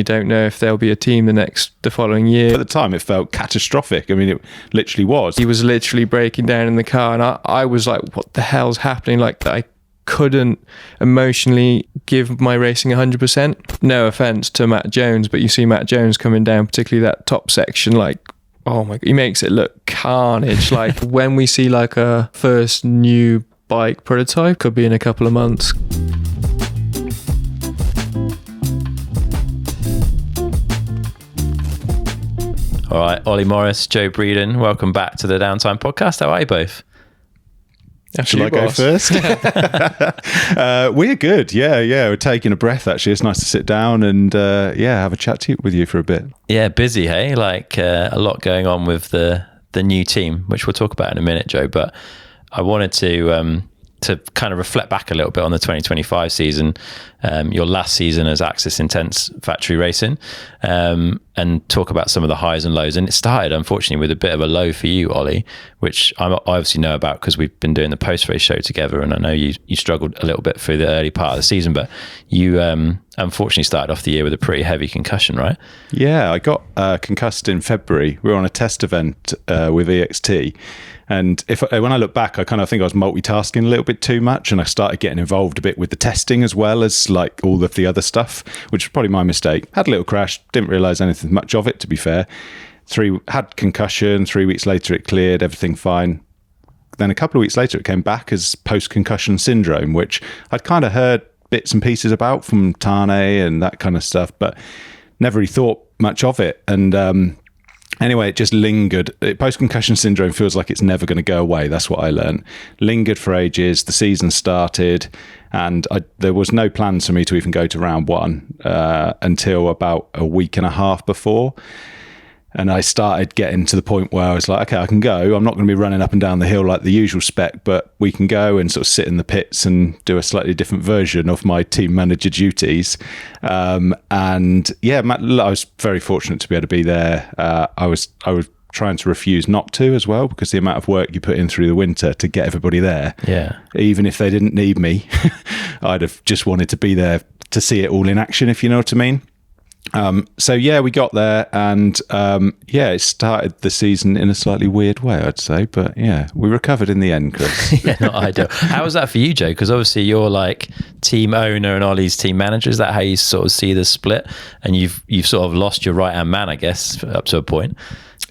you don't know if there'll be a team the following year. At the time, it felt catastrophic. I mean, it literally was. He was literally breaking down in the car, and I was like, what the hell's happening? Like, I couldn't emotionally give my racing 100%. No offense to Matt Jones, but you see Matt Jones coming down, particularly that top section, like, oh my God, he makes it look carnage. Like, when we see like a first new bike prototype, could be in a couple of months. All right, Olly Morris, Joe Breeden, welcome back to the Downtime Podcast. How are you both? Shall I go first? We're good. Yeah. We're taking a breath, actually. It's nice to sit down and, have a chat with you for a bit. Yeah, busy, hey? Like a lot going on with the new team, which we'll talk about in a minute, Joe. But I wanted to kind of reflect back a little bit on the 2025 season, your last season as Axess Intense Factory Racing, and talk about some of the highs and lows. And it started, unfortunately, with a bit of a low for you, Olly, which I obviously know about because we've been doing the post-race show together, and I know you struggled a little bit through the early part of the season, but you unfortunately started off the year with a pretty heavy concussion, right? Yeah, I got concussed in February. We were on a test event with EXT. And when I look back, I kind of think I was multitasking a little bit too much, and I started getting involved a bit with the testing as well as like all of the other stuff, which was probably my mistake. Had a little crash, didn't realise anything much of it, to be fair. Had concussion, 3 weeks later it cleared, everything fine. Then a couple of weeks later it came back as post-concussion syndrome, which I'd kind of heard bits and pieces about from Tane and that kind of stuff, but never really thought much of it. And anyway, it just lingered. Post-concussion syndrome feels like it's never going to go away. That's what I learned. Lingered for ages. The season started, and there was no plans for me to even go to round one until about a week and a half before. And I started getting to the point where I was like, okay, I can go. I'm not going to be running up and down the hill like the usual spec, but we can go and sort of sit in the pits and do a slightly different version of my team manager duties. And yeah, I was very fortunate to be able to be there. I was trying to refuse not to as well, because the amount of work you put in through the winter to get everybody there. Yeah. Even if they didn't need me, I'd have just wanted to be there to see it all in action, if you know what I mean. So yeah, we got there, and it started the season in a slightly weird way, I'd say, but yeah, we recovered in the end, Chris. Yeah, not ideal. How was that for you, Joe? Because obviously you're like team owner and Olly's team manager. Is that how you sort of see the split? And you've sort of lost your right hand man, I guess, up to a point.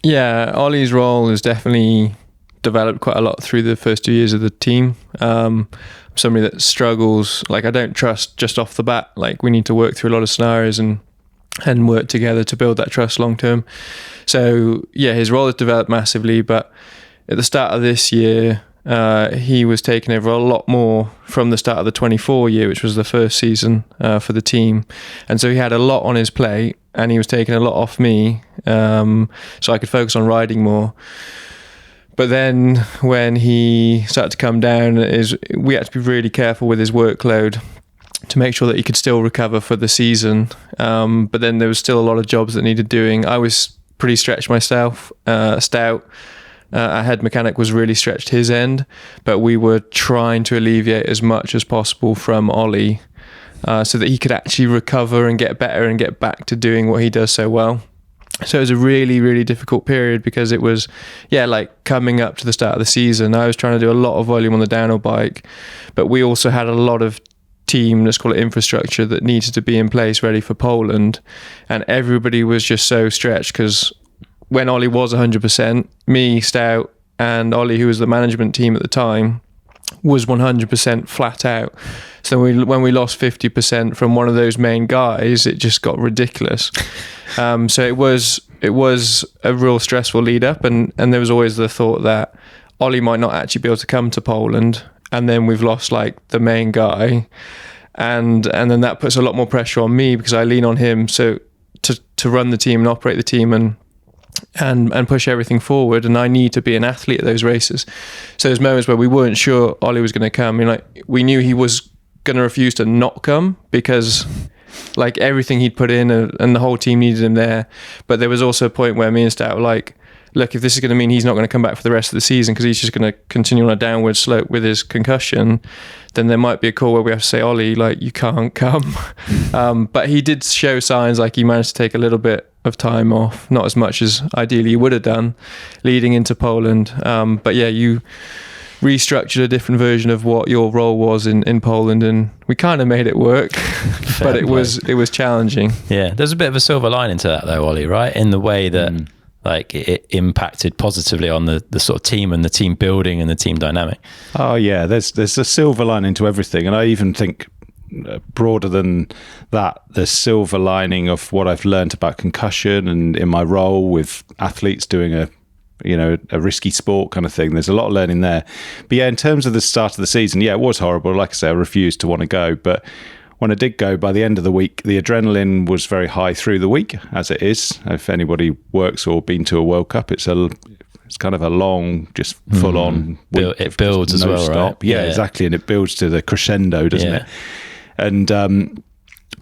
Yeah, Olly's role has definitely developed quite a lot through the first 2 years of the team. Somebody that struggles, like I don't trust just off the bat. Like we need to work through a lot of scenarios and work together to build that trust long term. So yeah, his role has developed massively, but at the start of this year, he was taking over a lot more from the start of the 24 year, which was the first season for the team. And so he had a lot on his plate, and he was taking a lot off me, so I could focus on riding more. But then when he started to come down, we had to be really careful with his workload to make sure that he could still recover for the season. But then there was still a lot of jobs that needed doing. I was pretty stretched myself, stout. Our head mechanic was really stretched his end, but we were trying to alleviate as much as possible from Olly so that he could actually recover and get better and get back to doing what he does so well. So it was a really, really difficult period because it was, like coming up to the start of the season, I was trying to do a lot of volume on the downhill bike, but we also had a lot of team, let's call it infrastructure, that needed to be in place ready for Poland, and everybody was just so stretched because when Olly was 100%, me, Stout, and Olly, who was the management team at the time, was 100% flat out. So when we lost 50% from one of those main guys, it just got ridiculous. So it was a real stressful lead up, and there was always the thought that Olly might not actually be able to come to Poland, and then we've lost like the main guy, and then that puts a lot more pressure on me because I lean on him so to run the team and operate the team and push everything forward, and I need to be an athlete at those races. So there's moments where we weren't sure Olly was going to come. I mean, like we knew he was going to refuse to not come because like everything he'd put in and the whole team needed him there. But there was also a point where me and Stout were like, look, if this is going to mean he's not going to come back for the rest of the season because he's just going to continue on a downward slope with his concussion, then there might be a call where we have to say, Ollie, like, you can't come. But he did show signs, like he managed to take a little bit of time off, not as much as ideally he would have done leading into Poland. But yeah, you restructured a different version of what your role was in Poland, and we kind of made it work. But it was challenging. Yeah, there's a bit of a silver lining to that though, Ollie, right? In the way that like it impacted positively on the sort of team and the team building and the team dynamic. Oh yeah, there's a silver lining to everything, and I even think broader than that, the silver lining of what I've learned about concussion and in my role with athletes doing a risky sport kind of thing. There's a lot of learning there. But yeah, in terms of the start of the season, yeah, it was horrible. Like I say, I refused to want to go, but when I did go, by the end of the week, the adrenaline was very high through the week, as it is. If anybody works or been to a World Cup, it's kind of a long, just full on week. It builds as well, stop. right? Yeah, exactly. And it builds to the crescendo, doesn't it? And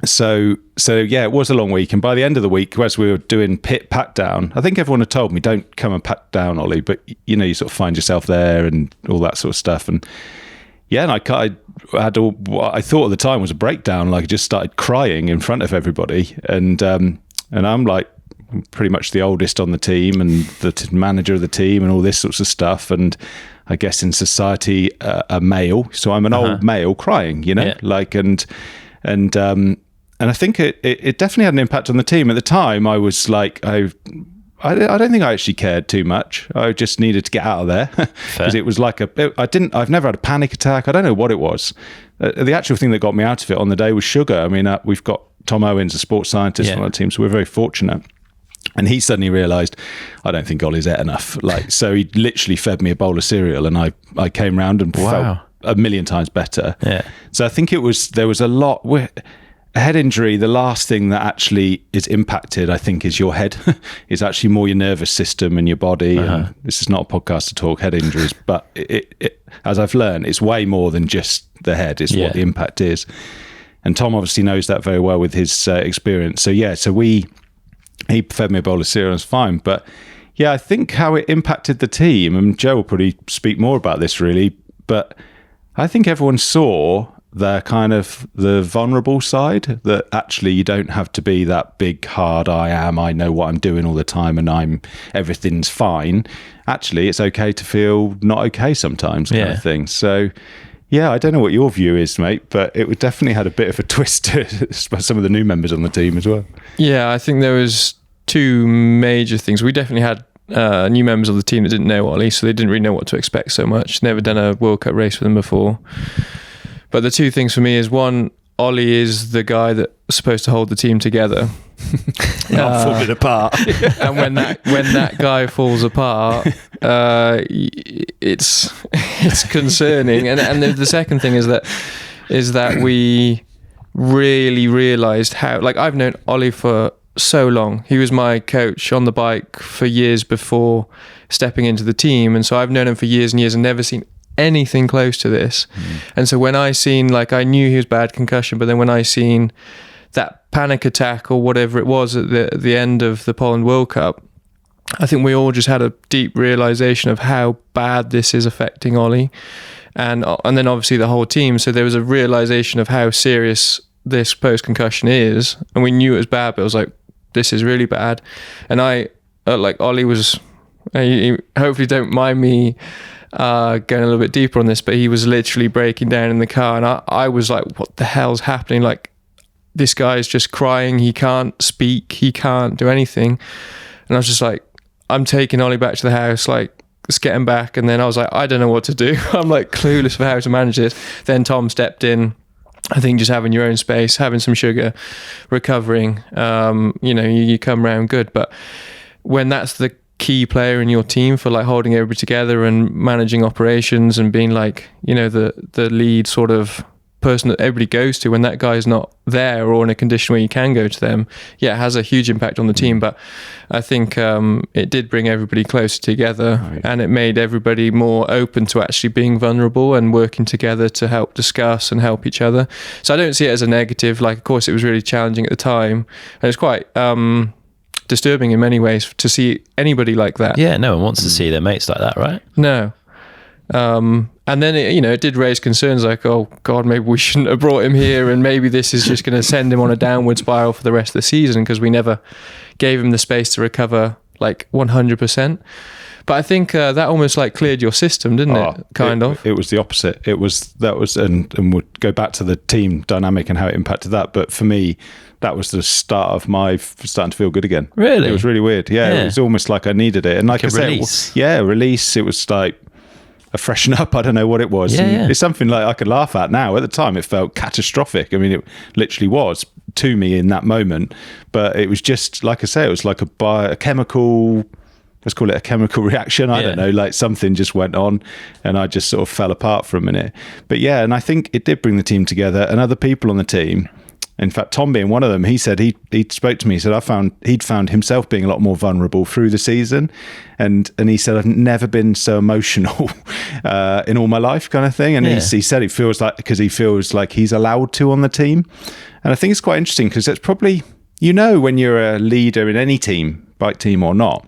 so yeah, it was a long week. And by the end of the week, as we were doing pit pat down, I think everyone had told me, don't come and pat down, Ollie, but you sort of find yourself there and all that sort of stuff. And yeah, and I had what I thought at the time was a breakdown. Like I just started crying in front of everybody. And I'm like pretty much the oldest on the team and the manager of the team and all this sorts of stuff. And I guess in society, a male. So I'm an old male crying, like, and I think it definitely had an impact on the team. At the time, I was like, I don't think I actually cared too much. I just needed to get out of there because it was like I've never had a panic attack. I don't know what it was. The actual thing that got me out of it on the day was sugar. I mean, we've got Tom Owens, a sports scientist on our team, so we're very fortunate. And he suddenly realised, I don't think Ollie's ate enough. Like, so he literally fed me a bowl of cereal, and I came round and felt a million times better. Yeah. So I think there was a lot. A head injury, the last thing that actually is impacted, I think, is your head. Is actually more your nervous system and your body. And this is not a podcast to talk head injuries, but it, as I've learned, it's way more than just the head. It's what the impact is. And Tom obviously knows that very well with his experience. So yeah, he fed me a bowl of cereal and it's fine. But yeah, I think how it impacted the team, and Joe will probably speak more about this really, but I think everyone saw the vulnerable side, that actually you don't have to be that big, hard, I know what I'm doing all the time and everything's fine. Actually, it's okay to feel not okay sometimes kind of thing. So yeah, I don't know what your view is, mate, but it definitely had a bit of a twist to some of the new members on the team as well. Yeah, I think there was two major things. We definitely had new members of the team that didn't know Ollie, so they didn't really know what to expect so much. Never done a World Cup race with them before. But the two things for me is, one, Ollie is the guy that's supposed to hold the team together. Not falling apart. And when that guy falls apart, it's concerning. And the second thing is that we really realised how, like, I've known Ollie for so long. He was my coach on the bike for years before stepping into the team, and so I've known him for years and years and never seen anything close to this. And so when I seen, like, I knew he was bad concussion, but then when I seen that panic attack or whatever it was at the end of the Poland World Cup, I think we all just had a deep realization of how bad this is affecting Ollie, and then obviously the whole team. So there was a realization of how serious this post concussion is, and we knew it was bad, but it was like, this is really bad. And I like, Ollie was, he hopefully don't mind me going a little bit deeper on this, but he was literally breaking down in the car, and I was like, what the hell's happening? Like, this guy's just crying, he can't speak, he can't do anything. And I was just like, I'm taking Ollie back to the house, like, let's get him back. And then I was like, I don't know what to do. I'm like clueless for how to manage this. Then Tom stepped in. I think just having your own space, having some sugar, recovering, you come around good. But when that's the key player in your team for, like, holding everybody together and managing operations and being, like, the lead sort of person that everybody goes to, when that guy's not there or in a condition where you can go to them, it has a huge impact on the team. But I think it did bring everybody closer together, and it made everybody more open to actually being vulnerable and working together to help discuss and help each other. So I don't see it as a negative. Like, of course it was really challenging at the time, and it's quite disturbing in many ways to see anybody like that. Yeah, no one wants to see their mates like that, right? No. And then it did raise concerns like, oh God, maybe we shouldn't have brought him here, and maybe this is just going to send him on a downward spiral for the rest of the season because we never gave him the space to recover like 100%. But I think that almost like cleared your system, didn't it? Kind of. It was the opposite. And we'll go back to the team dynamic and how it impacted that. But for me, that was the start of my starting to feel good again. Really? It was really weird. Yeah. It was almost like I needed it. And like I said, release. Release. It was like a freshen up. I don't know what it was. Yeah. It's something like I could laugh at now. At the time, it felt catastrophic. I mean, it literally was to me in that moment. But it was just, like I say, it was like a chemical... Let's call it a chemical reaction. I don't know, like something just went on and I just sort of fell apart for a minute. But yeah, and I think it did bring the team together and other people on the team. In fact, Tom being one of them, he said he spoke to me. He said he'd found himself being a lot more vulnerable through the season, and he said I've never been so emotional in all my life, kind of thing. And he said he feels like he's allowed to on the team, and I think it's quite interesting because it's probably when you're a leader in any team, bike team or not.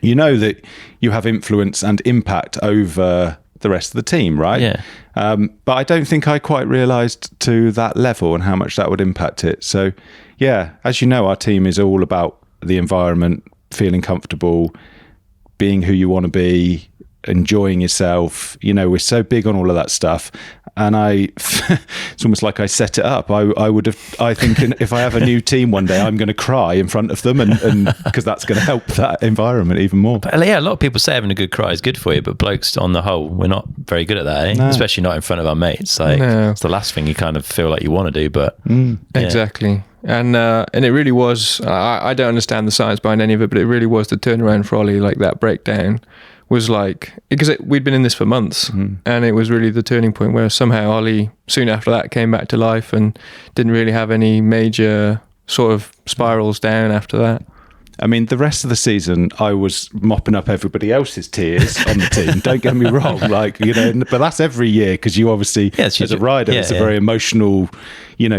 You know that you have influence and impact over the rest of the team, right? Yeah. But I don't think I quite realised to that level and how much that would impact it. So, yeah, as you know, our team is all about the environment, feeling comfortable, being who you want to be, enjoying yourself. We're so big on all of that stuff. And it's almost like I set it up. I think if I have a new team one day, I'm going to cry in front of them, and because that's going to help that environment even more. But yeah, a lot of people say having a good cry is good for you, but blokes on the whole, we're not very good at that, eh? No. Especially not in front of our mates. Like it's the last thing you kind of feel like you want to do, but exactly. And it really was. I don't understand the science behind any of it, but it really was the turnaround for Ollie. Like that breakdown was like, because we'd been in this for months, and it was really the turning point where somehow Ollie soon after that came back to life and didn't really have any major sort of spirals down after that. I mean, the rest of the season, I was mopping up everybody else's tears on the team. Don't get me wrong, but that's every year because you obviously, as a rider, it's a very emotional,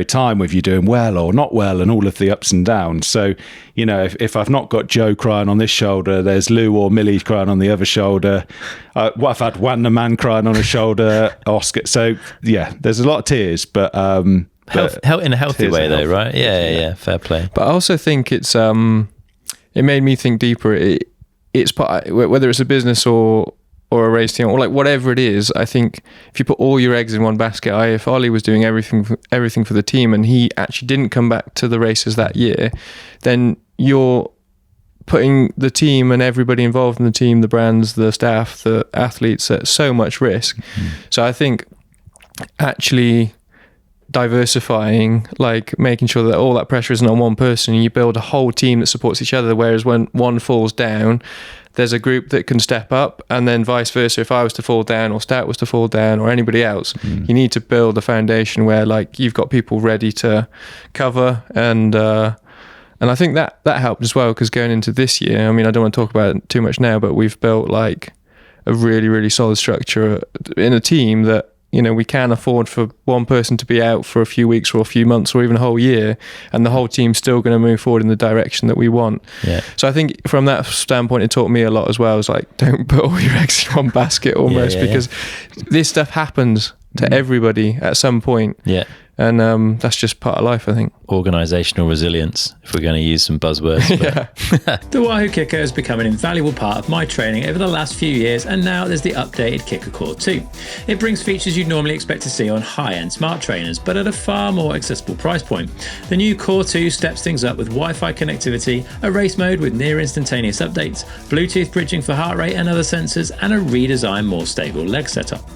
time with you doing well or not well and all of the ups and downs. So, if I've not got Joe crying on this shoulder, there's Lou or Millie crying on the other shoulder. I've had Juan the man crying on a shoulder, Oscar. So, yeah, there's a lot of tears, but in a healthy way, though, right? Yeah, fair play. But I also think it's it made me think deeper. It's part, whether it's a business or a race team or like whatever it is. I think if you put all your eggs in one basket, if Ollie was doing everything for the team and he actually didn't come back to the races that year, then you're putting the team and everybody involved in the team, the brands, the staff, the athletes at so much risk. So I think actually diversifying, like making sure that all that pressure isn't on one person, you build a whole team that supports each other, whereas when one falls down, there's a group that can step up, and then vice versa. If I was to fall down or Stat was to fall down or anybody else, you need to build a foundation where like you've got people ready to cover, and I think that helped as well, because going into this year, I mean, I don't want to talk about it too much now, but we've built like a really, really solid structure in a team that we can afford for one person to be out for a few weeks or a few months or even a whole year, and the whole team's still going to move forward in the direction that we want. Yeah. So I think from that standpoint, it taught me a lot as well. It's like, don't put all your eggs in one basket almost, because this stuff happens to everybody at some point. Yeah. And that's just part of life, I think. Organisational resilience, if we're going to use some buzzwords. The Wahoo Kicker has become an invaluable part of my training over the last few years, and now there's the updated Kicker Core 2. It brings features you'd normally expect to see on high-end smart trainers, but at a far more accessible price point. The new Core 2 steps things up with Wi-Fi connectivity, a race mode with near instantaneous updates, Bluetooth bridging for heart rate and other sensors, and a redesigned, more stable leg setup.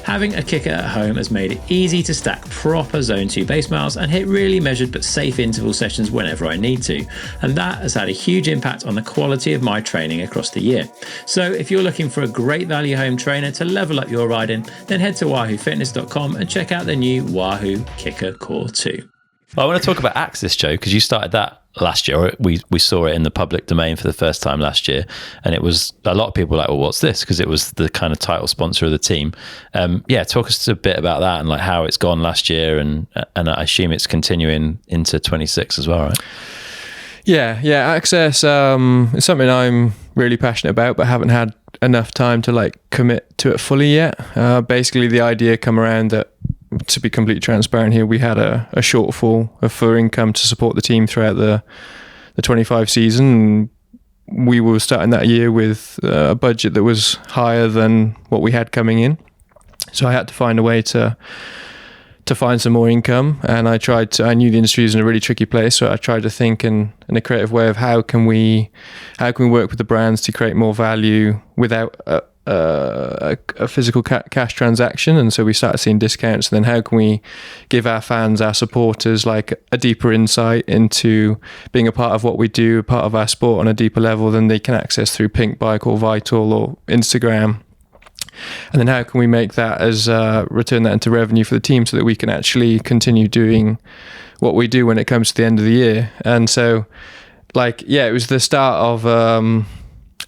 Having a kicker at home has made it easy to stack proper Zone 2 base miles and hit really measured but safe interval sessions whenever I need to, and that has had a huge impact on the quality of my training across the year. So if you're looking for a great value home trainer to level up your riding, then head to wahoofitness.com and check out the new Wahoo Kicker Core 2. Well, I want to talk about Axess, Joe, because you started that last year. We saw it in the public domain for the first time last year, and it was a lot of people were like, well, what's this? Because it was the kind of title sponsor of the team. Talk us a bit about that and like how it's gone last year, and I assume it's continuing into 26 as well, right? Yeah, Axess is something I'm really passionate about, but haven't had enough time to like commit to it fully yet. Basically, the idea come around that, to be completely transparent here, we had a shortfall for income to support the team throughout the 25 season. We were starting that year with a budget that was higher than what we had coming in, so I had to find a way to find some more income. And I knew the industry was in a really tricky place, so I tried to think in a creative way of how can we work with the brands to create more value without a physical cash transaction. And so we started seeing discounts. And then how can we give our fans, our supporters, like a deeper insight into being a part of what we do, a part of our sport on a deeper level than they can access through Pink Bike or Vital or Instagram. And then how can we make that as return that into revenue for the team so that we can actually continue doing what we do when it comes to the end of the year. And so it was the start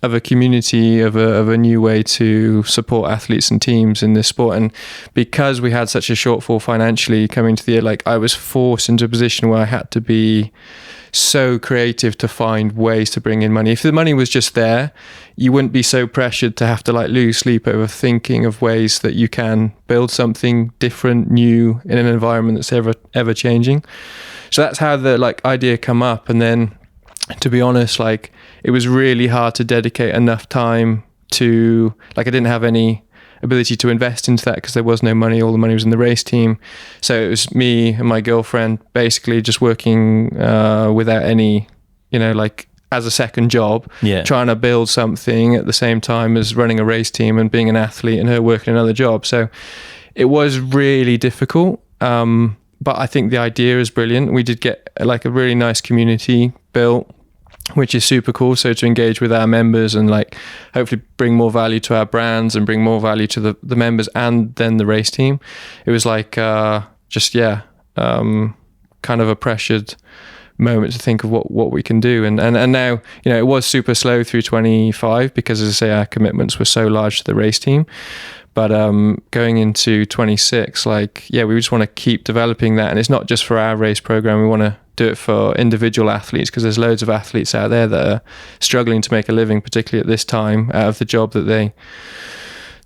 of a community, of a new way to support athletes and teams in this sport. And because we had such a shortfall financially coming to the year, I was forced into a position where I had to be so creative to find ways to bring in money. If the money was just there, you wouldn't be so pressured to have to lose sleep over thinking of ways that you can build something different, new, in an environment that's ever changing. So that's how the idea come up. And then, to be honest, it was really hard to dedicate enough time to, I didn't have any ability to invest into that because there was no money. All the money was in the race team. So it was me and my girlfriend basically just working without any, as a second job, trying to build something at the same time as running a race team and being an athlete, and her working another job. So it was really difficult. But I think the idea is brilliant. We did get a really nice community built, which is super cool. So to engage with our members and hopefully bring more value to our brands and bring more value to the members and then the race team. It was kind of a pressured moment to think of what we can do. And now, it was super slow through 25 because, as I say, our commitments were so large to the race team. But going into 26, we just want to keep developing that. And it's not just for our race program. We want to do it for individual athletes, because there's loads of athletes out there that are struggling to make a living, particularly at this time, out of the job that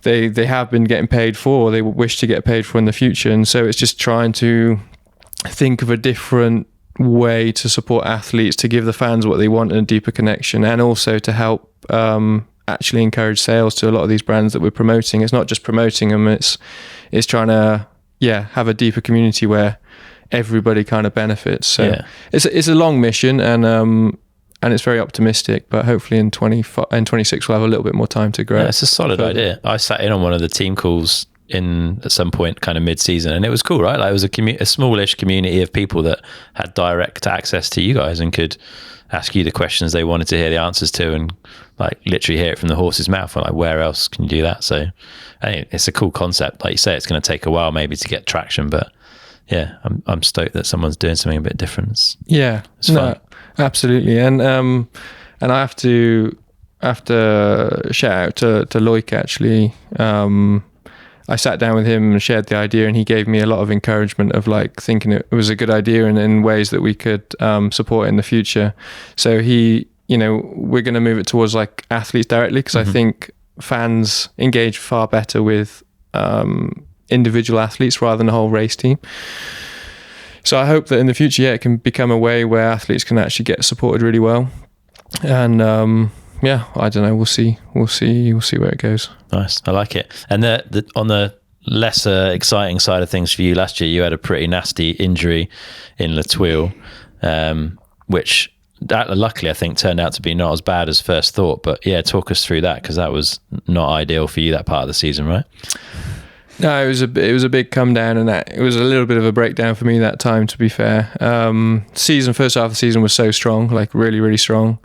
they have been getting paid for, or they wish to get paid for in the future. And so it's just trying to think of a different way to support athletes, to give the fans what they want and a deeper connection, and also to help actually encourage sales to a lot of these brands that we're promoting. It's not just promoting them, it's trying to have a deeper community where everybody kind of benefits. So it's a long mission, and it's very optimistic, but hopefully in 26 we'll have a little bit more time to grow. It's a solid idea. I sat in on one of the team calls at some point kind of mid-season, and it was cool, right? It was a smallish community of people that had direct access to you guys and could ask you the questions they wanted to hear the answers to, and literally hear it from the horse's mouth. Where else can you do that? So I think it's a cool concept. Like you say, it's going to take a while maybe to get traction, but I'm stoked that someone's doing something a bit different. It's fun. No, absolutely. And I have to shout out to Loic actually. I sat down with him and shared the idea, and he gave me a lot of encouragement of thinking it was a good idea and in ways that we could support in the future. So we're going to move it towards athletes directly, because I think fans engage far better with individual athletes rather than a whole race team. So I hope that in the future, it can become a way where athletes can actually get supported really well. And I don't know. We'll see where it goes. Nice. I like it. And on the lesser exciting side of things for you, last year you had a pretty nasty injury in La Tuile, which luckily I think turned out to be not as bad as first thought. But talk us through that, because that was not ideal for you, that part of the season, right? No, it was a big come down, and it was a little bit of a breakdown for me that time, to be fair. First half of the season was so strong, really, really strong.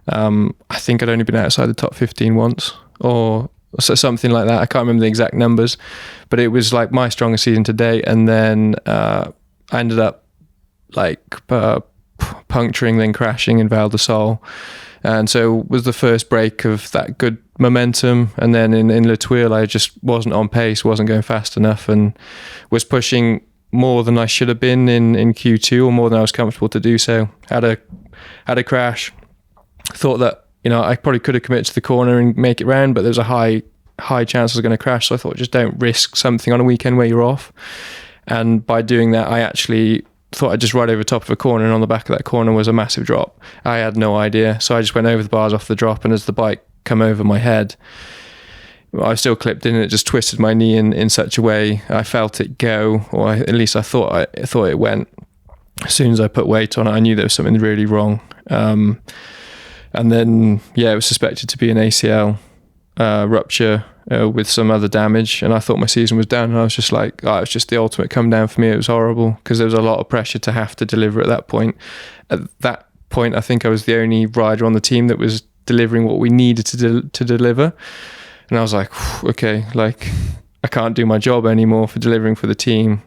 I think I'd only been outside the top 15 once, or something like that. I can't remember the exact numbers, but it was my strongest season to date. And then I ended up puncturing, then crashing in Val di Sole. And so it was the first break of that good momentum. And then in La Tuile, I just wasn't on pace, wasn't going fast enough, and was pushing more than I should have been in Q2, or more than I was comfortable to do so. Had a had a crash. Thought that, I probably could have committed to the corner and make it round, but there's a high chance I was going to crash. So I thought, just don't risk something on a weekend where you're off. And by doing that, I actually thought I'd just ride over the top of a corner, and on the back of that corner was a massive drop. I had no idea. So I just went over the bars off the drop, and as the bike come over my head, I was still clipped in, and it just twisted my knee in such a way I felt it go, or at least I thought it went. As soon as I put weight on it, I knew there was something really wrong. And then, it was suspected to be an ACL rupture with some other damage, and I thought my season was done. And I was just like, it was just the ultimate come down for me. It was horrible because there was a lot of pressure to have to deliver at that point. At that point, I think I was the only rider on the team that was delivering what we needed to deliver. And I was like, okay, like I can't do my job anymore for delivering for the team.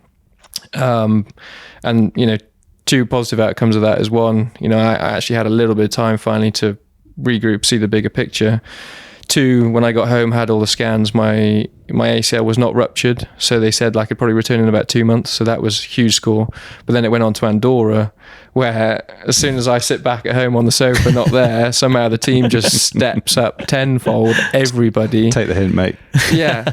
And, two positive outcomes of that is one, I actually had a little bit of time finally to regroup, see the bigger picture. Two, when I got home, had all the scans, my ACL was not ruptured. So they said I could probably return in about 2 months. So that was a huge score. But then it went on to Andorra, where as soon as I sit back at home on the sofa, not there, somehow the team just steps up tenfold, everybody. Take the hint, mate. Yeah.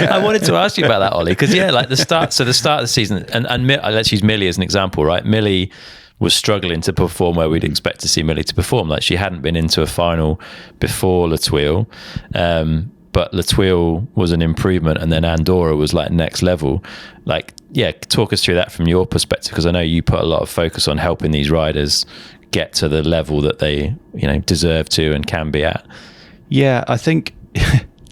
I wanted to ask you about that, Ollie, because the start of the season, and let's use Millie as an example, right? Millie was struggling to perform where we'd expect to see Millie to perform. Like, she hadn't been into a final before La Tuile, but La Tuile was an improvement, and then Andorra was like next level. Like, talk us through that from your perspective, because I know you put a lot of focus on helping these riders get to the level that they, deserve to and can be at. Yeah, I think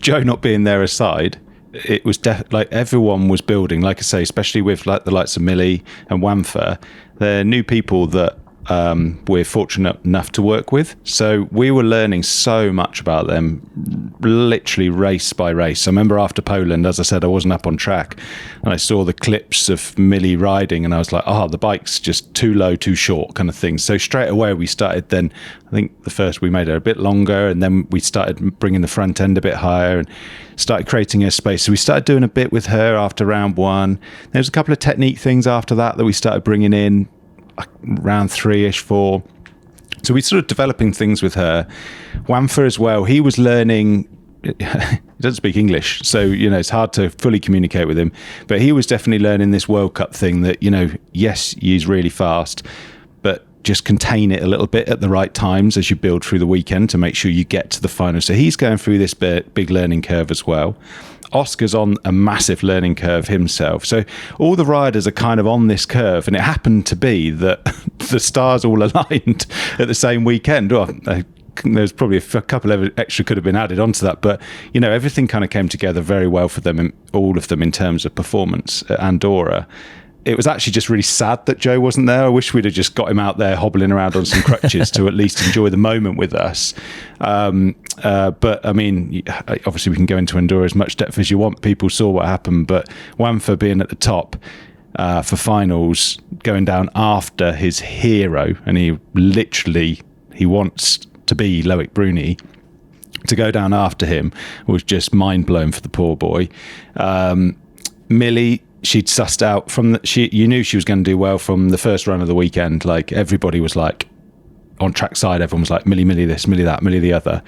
Joe not being there aside, it was like everyone was building, like I say, especially with like the likes of Millie and Wamfer. They're new people that we're fortunate enough to work with. So we were learning so much about them, literally race by race. I remember after Poland, as I said, I wasn't up on track, and I saw the clips of Millie riding, and I was like, the bike's just too low, too short kind of thing. So straight away we started then, I think the first we made her a bit longer, and then we started bringing the front end a bit higher and started creating her space. So we started doing a bit with her after round one. There was a couple of technique things after that we started bringing in round 3-ish, 4. So we started developing things with her. Wamfer as well, he was learning. He doesn't speak English, so it's hard to fully communicate with him, but he was definitely learning this World Cup thing that, yes, he's really fast, but just contain it a little bit at the right times as you build through the weekend to make sure you get to the final. So he's going through this big learning curve as well. Oscar's on a massive learning curve himself. So all the riders are kind of on this curve, and it happened to be that the stars all aligned at the same weekend. There's probably a couple of extra could have been added onto that, but everything kind of came together very well for them, all of them, in terms of performance at Andorra. It was actually just really sad that Joe wasn't there. I wish we'd have just got him out there hobbling around on some crutches to at least enjoy the moment with us. But I mean, obviously we can go into Andorra as much depth as you want. People saw what happened, but Wamfer being at the top for finals, going down after his hero, and he wants to be Loic Bruni. To go down after him was just mind blowing for the poor boy. Millie, she'd sussed out you knew she was going to do well from the first run of the weekend. Like, everybody was like on track side, everyone was like, Millie this, Millie that, Millie the other.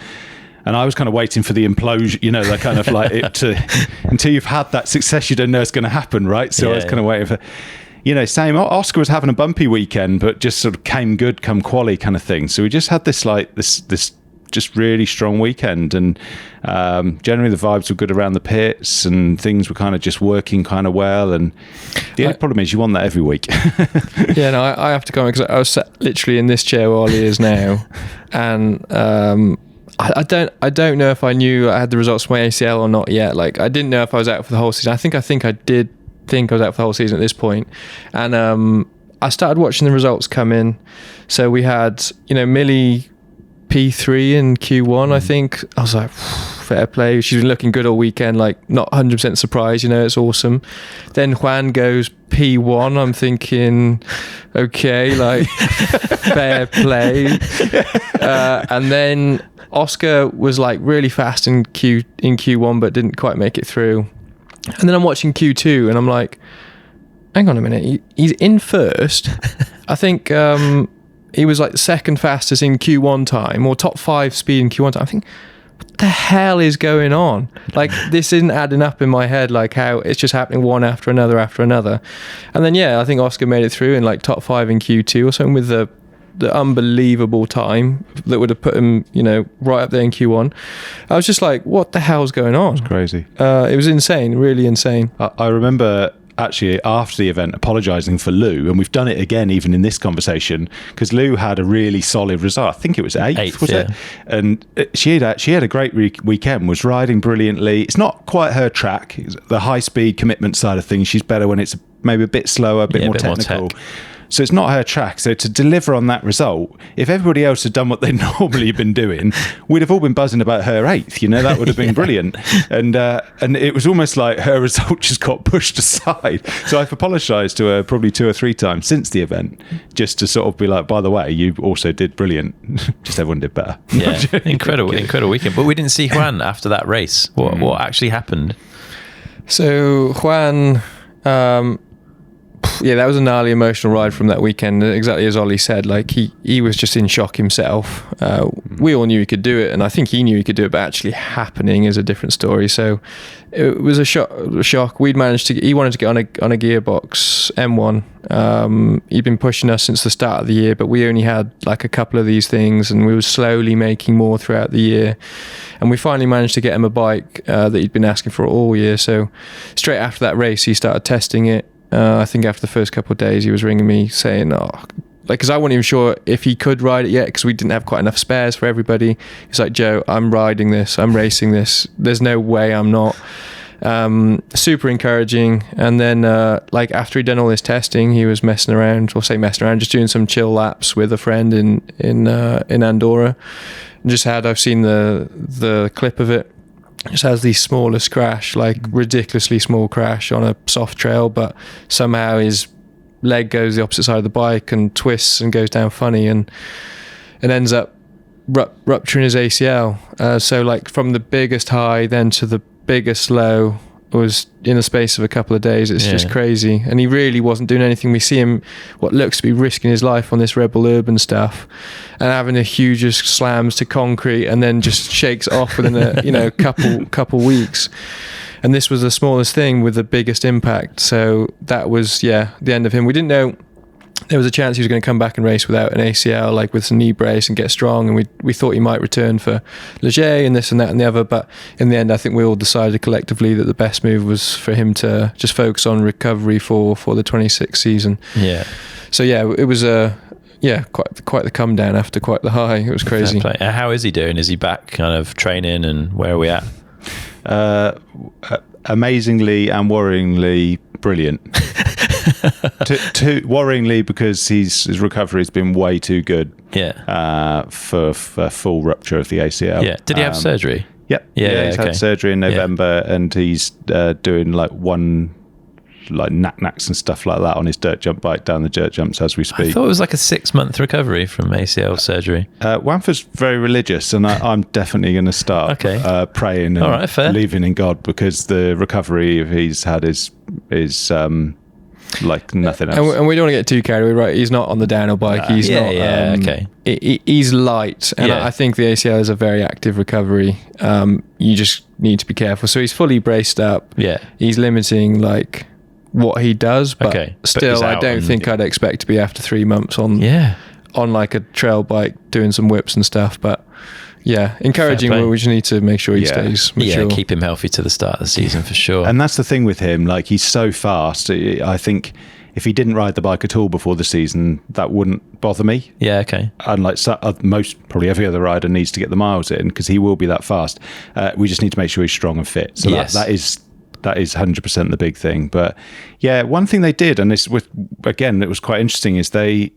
And I was kind of waiting for the implosion, that kind of like until you've had that success, you don't know it's going to happen, right? So I was kind of waiting for, same. Oscar was having a bumpy weekend, but just sort of came good come quali kind of thing. So we just had this just really strong weekend, and generally the vibes were good around the pits, and things were kind of just working kind of well. And the only problem is you want that every week. Yeah, no, I have to comment, because I was sat literally in this chair where Ollie is now, and I don't know if I knew I had the results for my ACL or not yet. Like, I didn't know if I was out for the whole season. I think I did think I was out for the whole season at this point, and I started watching the results come in. So we had Millie P3 in Q1, I think. I was like, fair play. She's been looking good all weekend, like not 100% surprised, it's awesome. Then Juan goes P1. I'm thinking, okay, like fair play. And then Oscar was like really fast in Q1, but didn't quite make it through. And then I'm watching Q2, and I'm like, hang on a minute, he's in first. I think he was like second fastest in Q1 time, or top 5 speed in Q1 time. I think, what the hell is going on? Like, this isn't adding up in my head, like how it's just happening one after another. And then, I think Oscar made it through in like top 5 in Q2 or something with the unbelievable time that would have put him, right up there in Q1. I was just like, what the hell's going on? It's crazy. It was insane, really insane. I remember actually after the event apologising for Lou, and we've done it again even in this conversation, because Lou had a really solid result. I think it was eighth, was it? And she had a great weekend, was riding brilliantly. It's not quite her track, the high speed commitment side of things. She's better when it's maybe a bit slower, a bit more technical. So it's not her track. So to deliver on that result, if everybody else had done what they'd normally been doing, we'd have all been buzzing about her 8th. That would have been brilliant. And it was almost like her result just got pushed aside. So I've apologised to her probably 2 or 3 times since the event, just to sort of be like, by the way, you also did brilliant. Just everyone did better. Yeah, incredible weekend. But we didn't see Juan after that race. What actually happened? So Juan... that was a gnarly emotional ride from that weekend, exactly as Ollie said. Like, he was just in shock himself. We all knew he could do it, and I think he knew he could do it, but actually happening is a different story. So it was a shock. He wanted to get on a gearbox M1. He'd been pushing us since the start of the year, but we only had like a couple of these things, and we were slowly making more throughout the year. And we finally managed to get him a bike that he'd been asking for all year. So straight after that race, he started testing it. I think after the first couple of days, he was ringing me saying, because I wasn't even sure if he could ride it yet, because we didn't have quite enough spares for everybody. He's like, Joe, I'm riding this, I'm racing this. There's no way I'm not. Super encouraging. And then, after he'd done all this testing, he was just doing some chill laps with a friend in Andorra. I've seen the clip of it. Just has the smallest crash, like ridiculously small crash on a soft trail, but somehow his leg goes the opposite side of the bike and twists and goes down funny and ends up rupturing his ACL. So like from the biggest high then to the biggest low was in the space of a couple of days. It's just crazy. And he really wasn't doing anything. We see him what looks to be risking his life on this Red Bull Urban stuff and having the hugest slams to concrete, and then just shakes off within a couple weeks. And this was the smallest thing with the biggest impact. So that was the end of him. We didn't know there was a chance he was going to come back and race without an ACL, like with some knee brace and get strong. And we thought he might return for Leger and this and that and the other. But in the end, I think we all decided collectively that the best move was for him to just focus on recovery for the 26 season. Yeah. So it was quite the come down after quite the high. It was crazy. How is he doing? Is he back kind of training, and where are we at? Amazingly and worryingly brilliant. Too worryingly, because his recovery has been way too good. For full rupture of the ACL. Did he have surgery? Yep. He's had surgery in November, and he's doing knack-knacks and stuff like that on his dirt jump bike down the dirt jumps as we speak. I thought it was like a 6-month recovery from ACL surgery. Wanford's very religious, and I'm definitely going to start praying and believing in God, because the recovery he's had is like nothing else. And we don't want to get too carried away, right? He's not on the downhill bike. He's not. He's light, and I think the ACL is a very active recovery. You just need to be careful. So he's fully braced up. He's limiting like what he does, but still, I don't think I'd expect to be after 3 months on like a trail bike doing some whips and stuff. But encouraging. We just need to make sure he stays mature. Keep him healthy to the start of the season for sure. And that's the thing with him, like he's so fast. I think if he didn't ride the bike at all before the season, that wouldn't bother me. Unlike probably every other rider needs to get the miles in, because he will be that fast. We just need to make sure he's strong and fit. So that is 100% the big thing. But one thing they did, and it was quite interesting, is they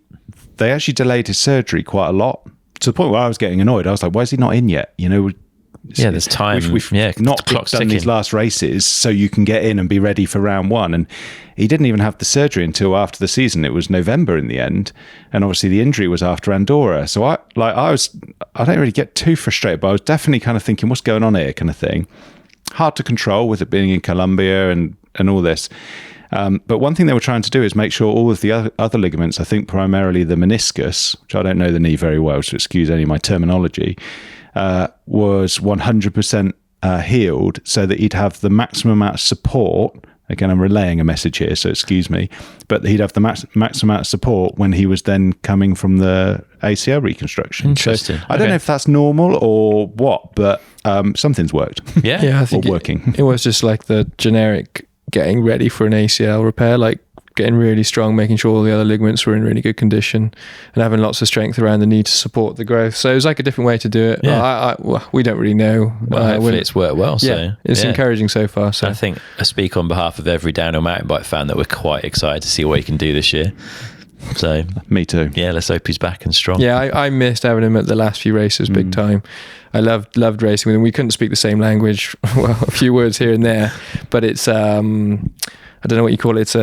actually delayed his surgery quite a lot, to the point where I was getting annoyed. I was like, why is he not in yet? There's time. We've not done these last races, so you can get in and be ready for round one. And he didn't even have the surgery until after the season. It was November in the end, and obviously the injury was after Andorra. So I don't really get too frustrated, but I was definitely kind of thinking, what's going on here, kind of thing. Hard to control with it being in Colombia and all this. But one thing they were trying to do is make sure all of the other ligaments, I think primarily the meniscus, which I don't know the knee very well, so excuse any of my terminology, was 100% healed, so that he'd have the maximum amount of support. Again, I'm relaying a message here, so excuse me. But he'd have the maximum amount of support when he was then coming from the ACL reconstruction. Interesting. So I don't know if that's normal or what, but something's worked. Yeah. I think working. It was just like the generic getting ready for an ACL repair, like getting really strong, making sure all the other ligaments were in really good condition, and having lots of strength around the knee to support the growth. So it was like a different way to do it. Yeah. We don't really know. Well, hopefully it's worked well. It's encouraging so far. So I think I speak on behalf of every downhill mountain bike fan that we're quite excited to see what he can do this year. So me too. Yeah, let's hope he's back and strong. Yeah, I missed having him at the last few races big time. I loved racing with him. We couldn't speak the same language. Well, a few words here and there, but it's I don't know what you call it. It's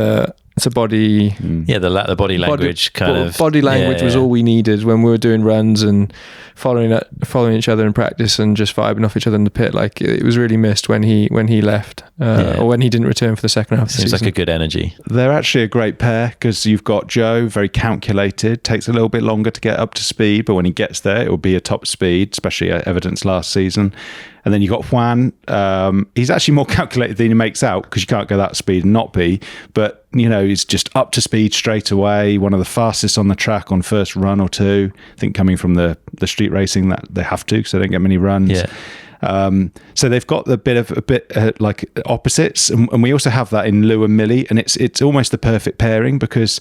a body. The body language body language was all we needed when we were doing runs and following each other in practice and just vibing off each other in the pit. Like it was really missed when he left or when he didn't return for the second half of the season. Seems like a good energy. They're actually a great pair because you've got Joe, very calculated, takes a little bit longer to get up to speed, but when he gets there, it will be a top speed, especially evidence last season. And then you've got Juan. He's actually more calculated than he makes out because you can't go that speed and not be. But, he's just up to speed straight away. One of the fastest on the track on first run or two. I think coming from the street racing that they have to because they don't get many runs. Yeah. So they've got a bit like opposites. And we also have that in Lou and Millie. And it's almost the perfect pairing because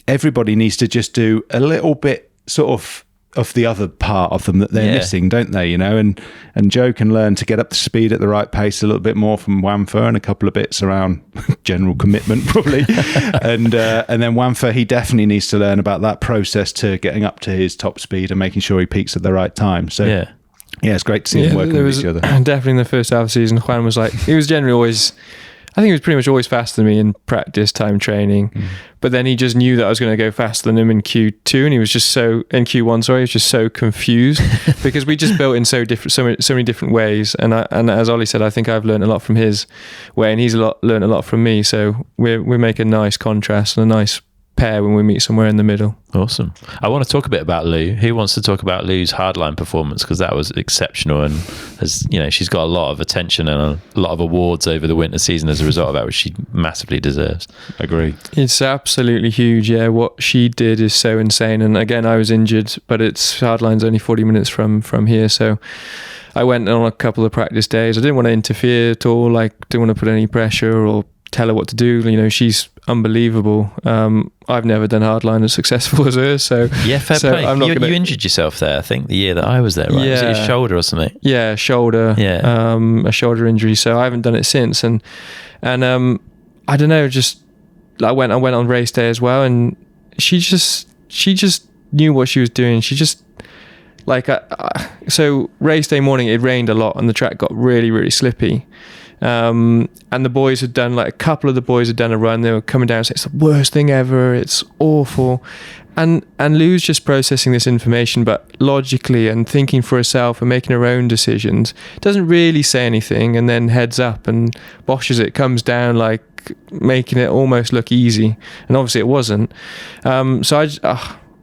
everybody needs to just do a little bit sort of the other part of them that they're missing, don't they? And Joe can learn to get up to speed at the right pace a little bit more from Wanfer and a couple of bits around general commitment probably. and then Wanfer, he definitely needs to learn about that process to getting up to his top speed and making sure he peaks at the right time. So yeah, it's great to see them working with each other. Definitely in the first half of the season, Juan was like, he was generally always, I think he was pretty much always faster than me in practice time training, but then he just knew that I was going to go faster than him in Q2, and he was just in Q1, he was just so confused because we just built in so many different ways. And as Ollie said, I think I've learned a lot from his way, and he's learned a lot from me. So we make a nice contrast and a nice pair when we meet somewhere in the middle. Awesome. I want to talk a bit about Lou. Who wants to talk about Lou's hardline performance? Because that was exceptional, and she's got a lot of attention and a lot of awards over the winter season as a result of that, which she massively deserves. Agree. It's absolutely huge. Yeah, what she did is so insane. And again, I was injured, but hardline's only 40 minutes from here, so I went on a couple of practice days. I didn't want to interfere at all. Didn't want to put any pressure or tell her what to do. She's unbelievable. I've never done hardline as successful as her. So yeah, fair play. You injured yourself there, I think, the year that I was there, right? Yeah. Was it your shoulder or something? Yeah, shoulder. Yeah. A shoulder injury. So I haven't done it since. And I don't know. Just I went on race day as well, and she just knew what she was doing. She just so race day morning, it rained a lot, and the track got really, really slippy. And the boys had done, a couple of the boys had done a run. They were coming down and saying, it's the worst thing ever, it's awful. And Lou's just processing this information, but logically and thinking for herself and making her own decisions. Doesn't really say anything, and then heads up and boshes it, comes down, making it almost look easy. And obviously it wasn't. So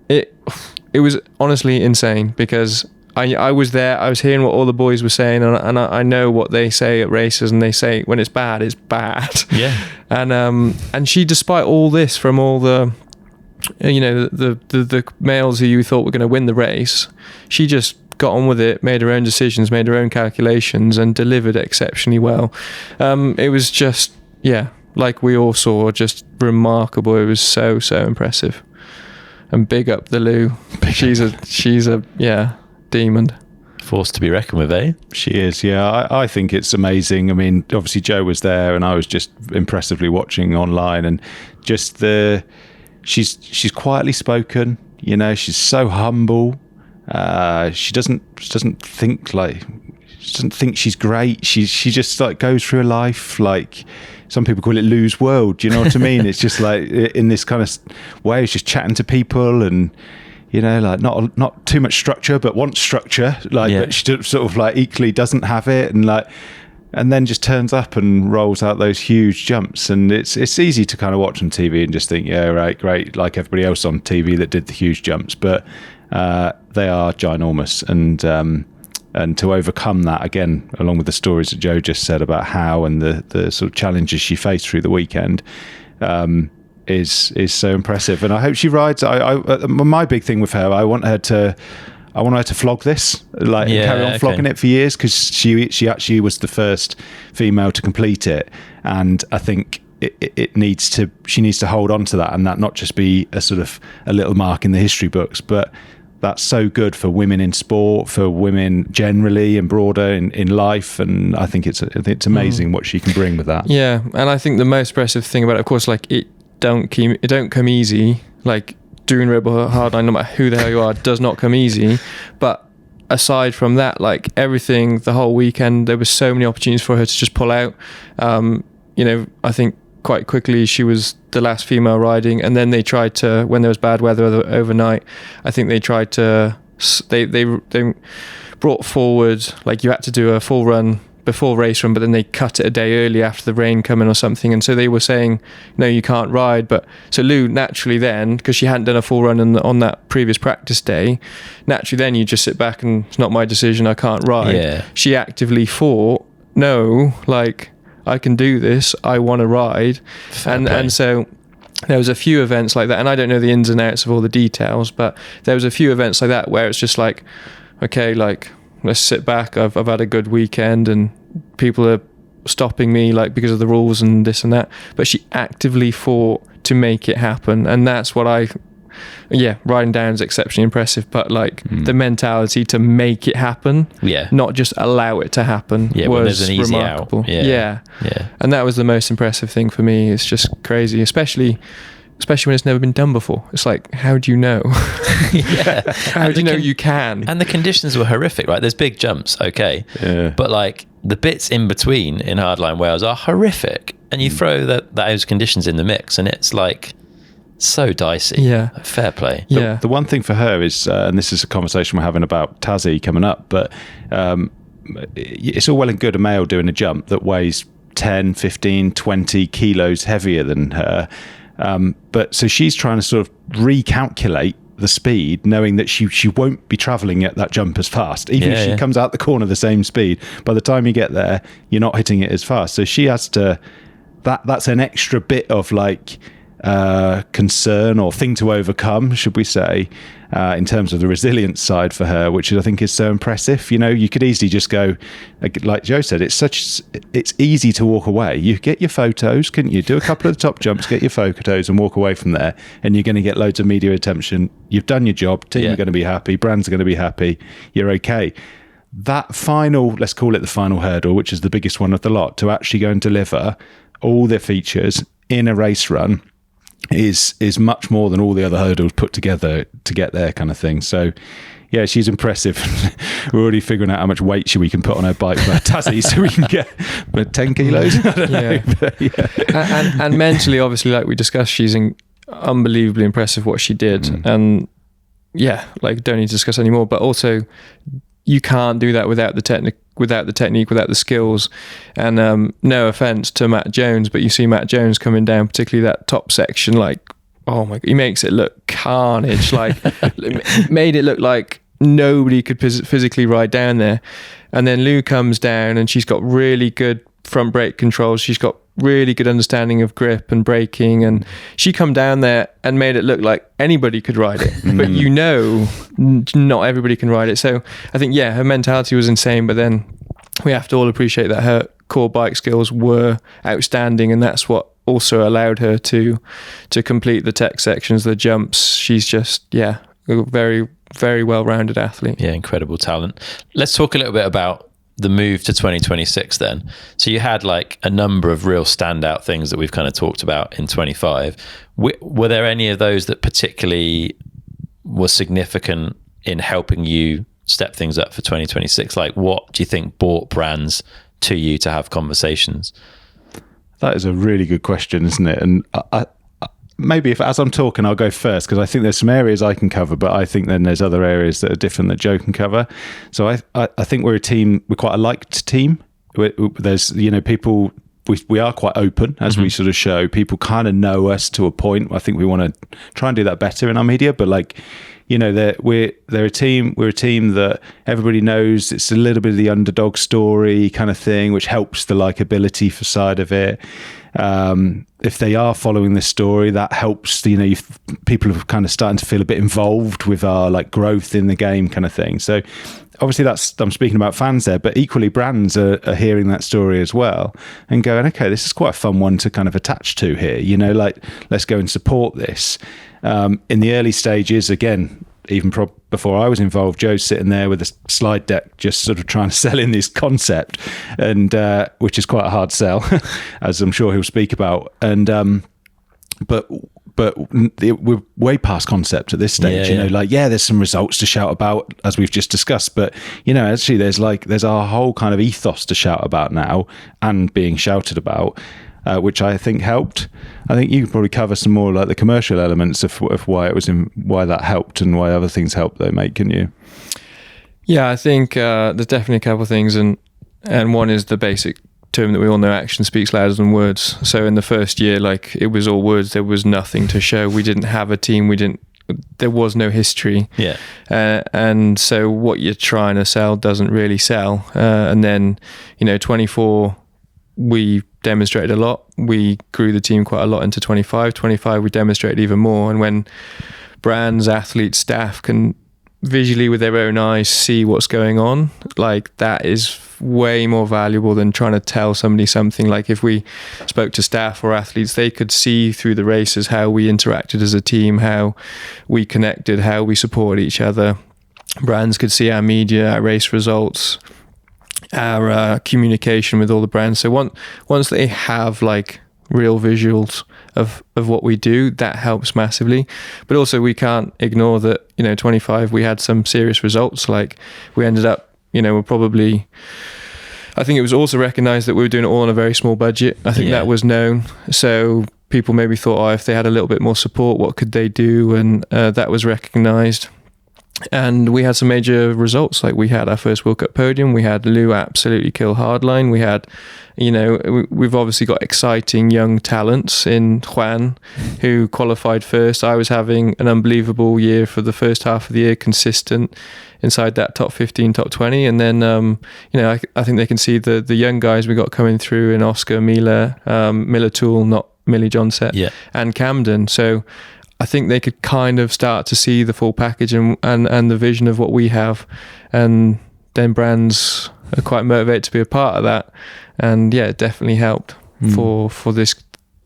it was honestly insane because I was there, I was hearing what all the boys were saying, and I know what they say at races, and they say when it's bad, it's bad. Yeah. And she, despite all this from all the the males who you thought were going to win the race, she just got on with it, made her own decisions, made her own calculations, and delivered exceptionally well. It was just, like we all saw, just remarkable. It was so impressive. And big up the Lou. She's a demon. Force to be reckoned with, eh? She is, yeah. I think it's amazing. I mean, obviously Joe was there, and I was just impressively watching online, and just she's quietly spoken. She's so humble. She doesn't think she's great. She just goes through her life like some people call it Lou's world. Do you know what I mean? It's just in this kind of way, it's just chatting to people and. Not too much structure, but wants structure. But she sort of equally doesn't have it, and and then just turns up and rolls out those huge jumps. And it's easy to kind of watch on TV and just think, yeah, right, great, like everybody else on TV that did the huge jumps. But they are ginormous. And to overcome that, again, along with the stories that Joe just said about how and the sort of challenges she faced through the weekend, is so impressive. And I hope she rides. My big thing with her, I want her to flog this, like carry on flogging it for years, because she actually was the first female to complete it, and I think she needs to hold on to that, and that not just be a sort of a little mark in the history books, but that's so good for women in sport, for women generally and broader in life. And I think it's amazing what she can bring with that. Yeah, and I think the most impressive thing about it, of course, like it don't come easy. Like doing Red Bull Hardline, no matter who the hell you are, does not come easy. But aside from that, like everything, the whole weekend, there were so many opportunities for her to just pull out. I think quite quickly she was the last female riding, and then they tried to, when there was bad weather overnight, I think they tried to, they brought forward, like you had to do a full run before race run, but then they cut it a day early after the rain coming or something, and so they were saying, no, you can't ride. But so Lou, naturally then, because she hadn't done a full run on that previous practice day, naturally then you just sit back and it's not my decision, I can't ride. Yeah. She actively fought, no, like I can do this, I want to ride. And so there was a few events like that, and I don't know the ins and outs of all the details, but there was a few events like that where it's just like, okay, like let's sit back, I've had a good weekend and people are stopping me like because of the rules and this and that, but she actively fought to make it happen. And that's what riding down is exceptionally impressive, but like the mentality to make it happen, not just allow it to happen, was there's an easy remarkable. out. Yeah. And that was the most impressive thing for me. It's just crazy, especially when it's never been done before. It's like, how do you know? How do you know you can? And the conditions were horrific, right? There's big jumps, okay, but like the bits in between in Hardline Wales are horrific, and you throw those conditions in the mix, and it's like so dicey. Yeah, fair play. Yeah. The one thing for her is, and this is a conversation we're having about Tassie coming up, but it's all well and good a male doing a jump that weighs 10, 15, 20 kilos heavier than her. But so she's trying to sort of recalculate the speed, knowing that she won't be traveling at that jump as fast. Even if she comes out the corner the same speed, by the time you get there, you're not hitting it as fast. So she has to, that's an extra bit of like concern or thing to overcome, should we say, in terms of the resilience side for her, which I think is so impressive. You know, you could easily just go, like Joe said, it's easy to walk away. You get your photos, couldn't you? Do a couple of the top jumps, get your photos and walk away from there, and you're going to get loads of media attention. You've done your job, team are going to be happy, brands are going to be happy, you're okay. That final, let's call it the final hurdle, which is the biggest one of the lot, to actually go and deliver all the features in a race run, is much more than all the other hurdles put together to get there, kind of thing. So yeah, she's impressive. We're already figuring out how much weight we can put on her bike for Tassie so we can get 10 kilos. I don't know. But, and mentally, obviously, like we discussed, she's unbelievably impressive what she did. And yeah, like don't need to discuss anymore, but also you can't do that without the technique, without the skills. And no offense to Matt Jones, but you see Matt Jones coming down, particularly that top section, like, oh my, he makes it look carnage, like made it look like nobody could physically ride down there. And then Lou comes down and she's got really good front brake controls. She's got really good understanding of grip and braking, and she come down there and made it look like anybody could ride it. But you know, not everybody can ride it. So I think, yeah, her mentality was insane, but then we have to all appreciate that her core bike skills were outstanding, and that's what also allowed her to complete the tech sections, the jumps. She's just, a very, very well-rounded athlete. Yeah, incredible talent. Let's talk a little bit about the move to 2026 then. So you had like a number of real standout things that we've kind of talked about in 25. Were there any of those that particularly was significant in helping you step things up for 2026? Like what do you think brought brands to you to have conversations? That is a really good question, isn't it? And I maybe as I'm talking, I'll go first, because I think there's some areas I can cover, but I think then there's other areas that are different that Joe can cover. So I think we're a team, we're quite a liked team. there's, people, we are quite open, as we sort of show. People kind of know us to a point. I think we want to try and do that better in our media, but we're a team that everybody knows. It's a little bit of the underdog story kind of thing, which helps the likability for side of it. If they are following this story, that helps. People are kind of starting to feel a bit involved with our growth in the game kind of thing. So obviously I'm speaking about fans there, but equally brands are hearing that story as well and going, okay, this is quite a fun one to kind of attach to here. Let's go and support this. In the early stages, again, even before I was involved, Joe's sitting there with a slide deck, just sort of trying to sell in this concept, and which is quite a hard sell, as I'm sure he'll speak about. And but we're way past concept at this stage. There's some results to shout about, as we've just discussed, but actually there's our whole kind of ethos to shout about now and being shouted about. Which I think helped. I think you could probably cover some more the commercial elements of why why that helped and why other things helped though, mate, can you? Yeah, I think there's definitely a couple of things, and one is the basic term that we all know: action speaks louder than words. So in the first year, it was all words. There was nothing to show. We didn't have a team. There was no history. Yeah. And so what you're trying to sell doesn't really sell. And then 24. We demonstrated a lot. We grew the team quite a lot into 25. 25, we demonstrated even more. And when brands, athletes, staff can visually with their own eyes see what's going on, that is way more valuable than trying to tell somebody something. If we spoke to staff or athletes, they could see through the races how we interacted as a team, how we connected, how we supported each other. Brands could see our media, our race results, our communication with all the brands. So once they have real visuals of what we do, that helps massively. But also we can't ignore that 25 we had some serious results. We ended up we're probably, I think it was also recognized that we were doing it all on a very small budget. I think that was known. So people maybe thought, if they had a little bit more support, what could they do? And that was recognized. And we had some major results. We had our first World Cup podium. We had Lou absolutely kill Hardline. We had, we've obviously got exciting young talents in Juan, who qualified first. I was having an unbelievable year for the first half of the year, consistent inside that top 15, top 20. And then, I think they can see the young guys we got coming through in Oscar, Miller Toole, not Millie Johnset, and Camden. So I think they could kind of start to see the full package and the vision of what we have, and then brands are quite motivated to be a part of that. And it definitely helped for this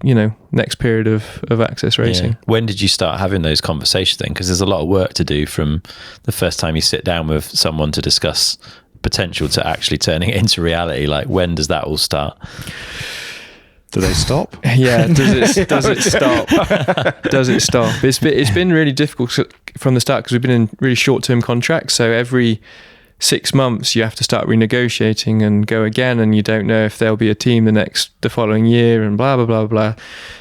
next period of Axess Racing. Yeah. When did you start having those conversations then? Because there's a lot of work to do from the first time you sit down with someone to discuss potential to actually turning it into reality. When does that all start? Do they stop? Yeah. Does it stop? Does it stop? It's been really difficult from the start because we've been in really short-term contracts. So every 6 months you have to start renegotiating and go again, and you don't know if there'll be a team the following year, and blah blah blah blah.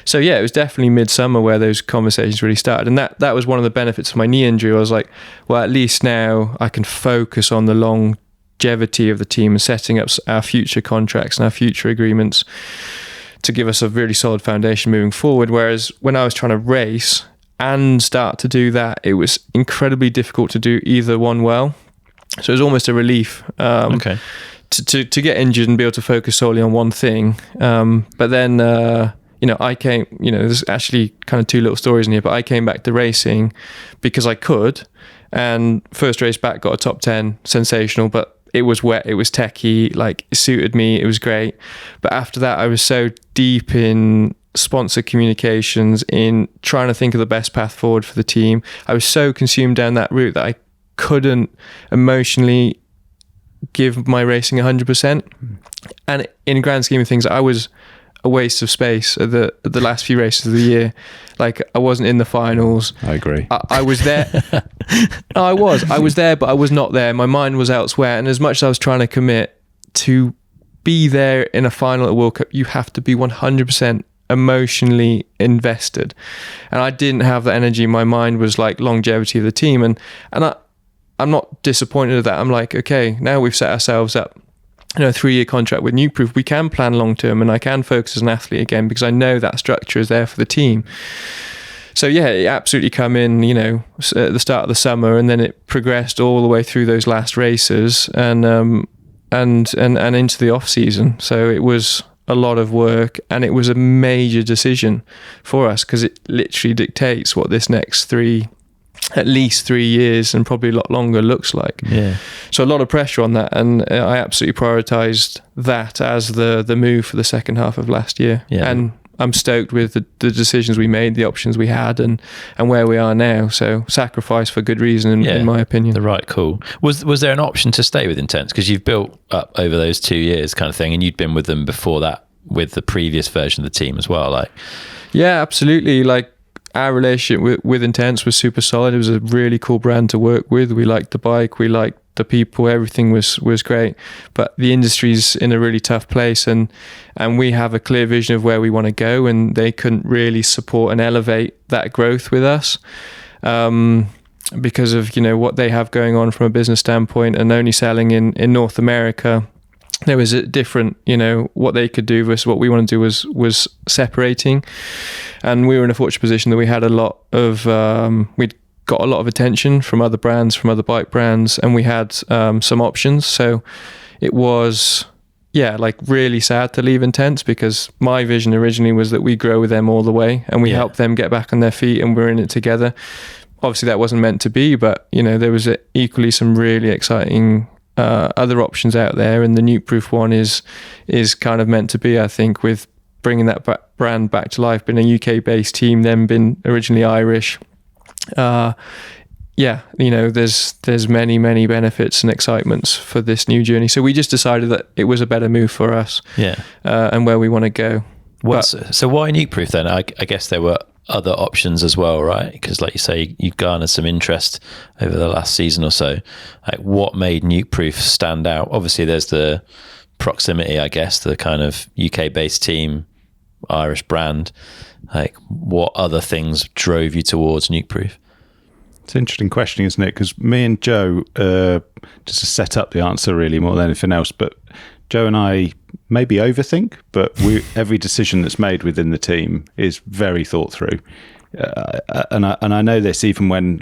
So it was definitely midsummer where those conversations really started, and that was one of the benefits of my knee injury. I was like, well, at least now I can focus on the longevity of the team and setting up our future contracts and our future agreements to give us a really solid foundation moving forward. Whereas when I was trying to race and start to do that, it was incredibly difficult to do either one well. So it was almost a relief to get injured and be able to focus solely on one thing. But then, I came, there's actually kind of two little stories in here, but I came back to racing because I could. And first race back, got a top 10, sensational, but it was wet, it was techie, it suited me, it was great. But after that, I was so deep in sponsor communications, in trying to think of the best path forward for the team. I was so consumed down that route that I couldn't emotionally give my racing 100%. And in the grand scheme of things, I was a waste of space at the last few races of the year. I wasn't in the finals. I agree. I was there. No, I was there, but I was not there. My mind was elsewhere. And as much as I was trying to commit to be there in a final at World Cup, you have to be 100% emotionally invested. And I didn't have that energy. My mind was longevity of the team. And I'm not disappointed at that. I'm okay, now we've set ourselves up 3-year contract with Nukeproof, we can plan long term, and I can focus as an athlete again because I know that structure is there for the team. So yeah, it absolutely come in, at the start of the summer, and then it progressed all the way through those last races and into the off season. So it was a lot of work, and it was a major decision for us because it literally dictates what this next at least 3 years and probably a lot longer looks like. Yeah. So a lot of pressure on that, and I absolutely prioritised that as the move for the second half of last year. Yeah. And I'm stoked with the decisions we made, the options we had, and where we are now. So sacrifice for good reason, in my opinion. The right call. Was there an option to stay with Intense? Because you've built up over those 2 years kind of thing, and you'd been with them before that with the previous version of the team as well. Yeah, absolutely. Our relationship with Intense was super solid. It was a really cool brand to work with. We liked the bike, we liked the people, everything was great. But the industry's in a really tough place, and we have a clear vision of where we want to go, and they couldn't really support and elevate that growth with us because of what they have going on from a business standpoint, and only selling in North America. There was a different, what they could do versus what we want to do was separating. And we were in a fortunate position that we had we'd got a lot of attention from other brands, from other bike brands, and we had some options. So it was, really sad to leave Intense, because my vision originally was that we grow with them all the way and we help them get back on their feet, and we're in it together. Obviously that wasn't meant to be, but there was equally some really exciting other options out there, and the Nukeproof one is kind of meant to be, I think, with bringing that brand back to life, being a UK based team, then been originally Irish. There's many benefits and excitements for this new journey. So we just decided that it was a better move for us, and where we want to go. So why Nukeproof then? I guess there were other options as well, right? Because like you say, you garnered some interest over the last season or so. What made Nukeproof stand out? Obviously there's the proximity, I guess, the kind of UK based team, Irish brand. What other things drove you towards Nukeproof? It's an interesting question, isn't it? Because me and Joe, just to set up the answer really more than anything else, but Joe and I maybe overthink, but every decision that's made within the team is very thought through. And I know this even when,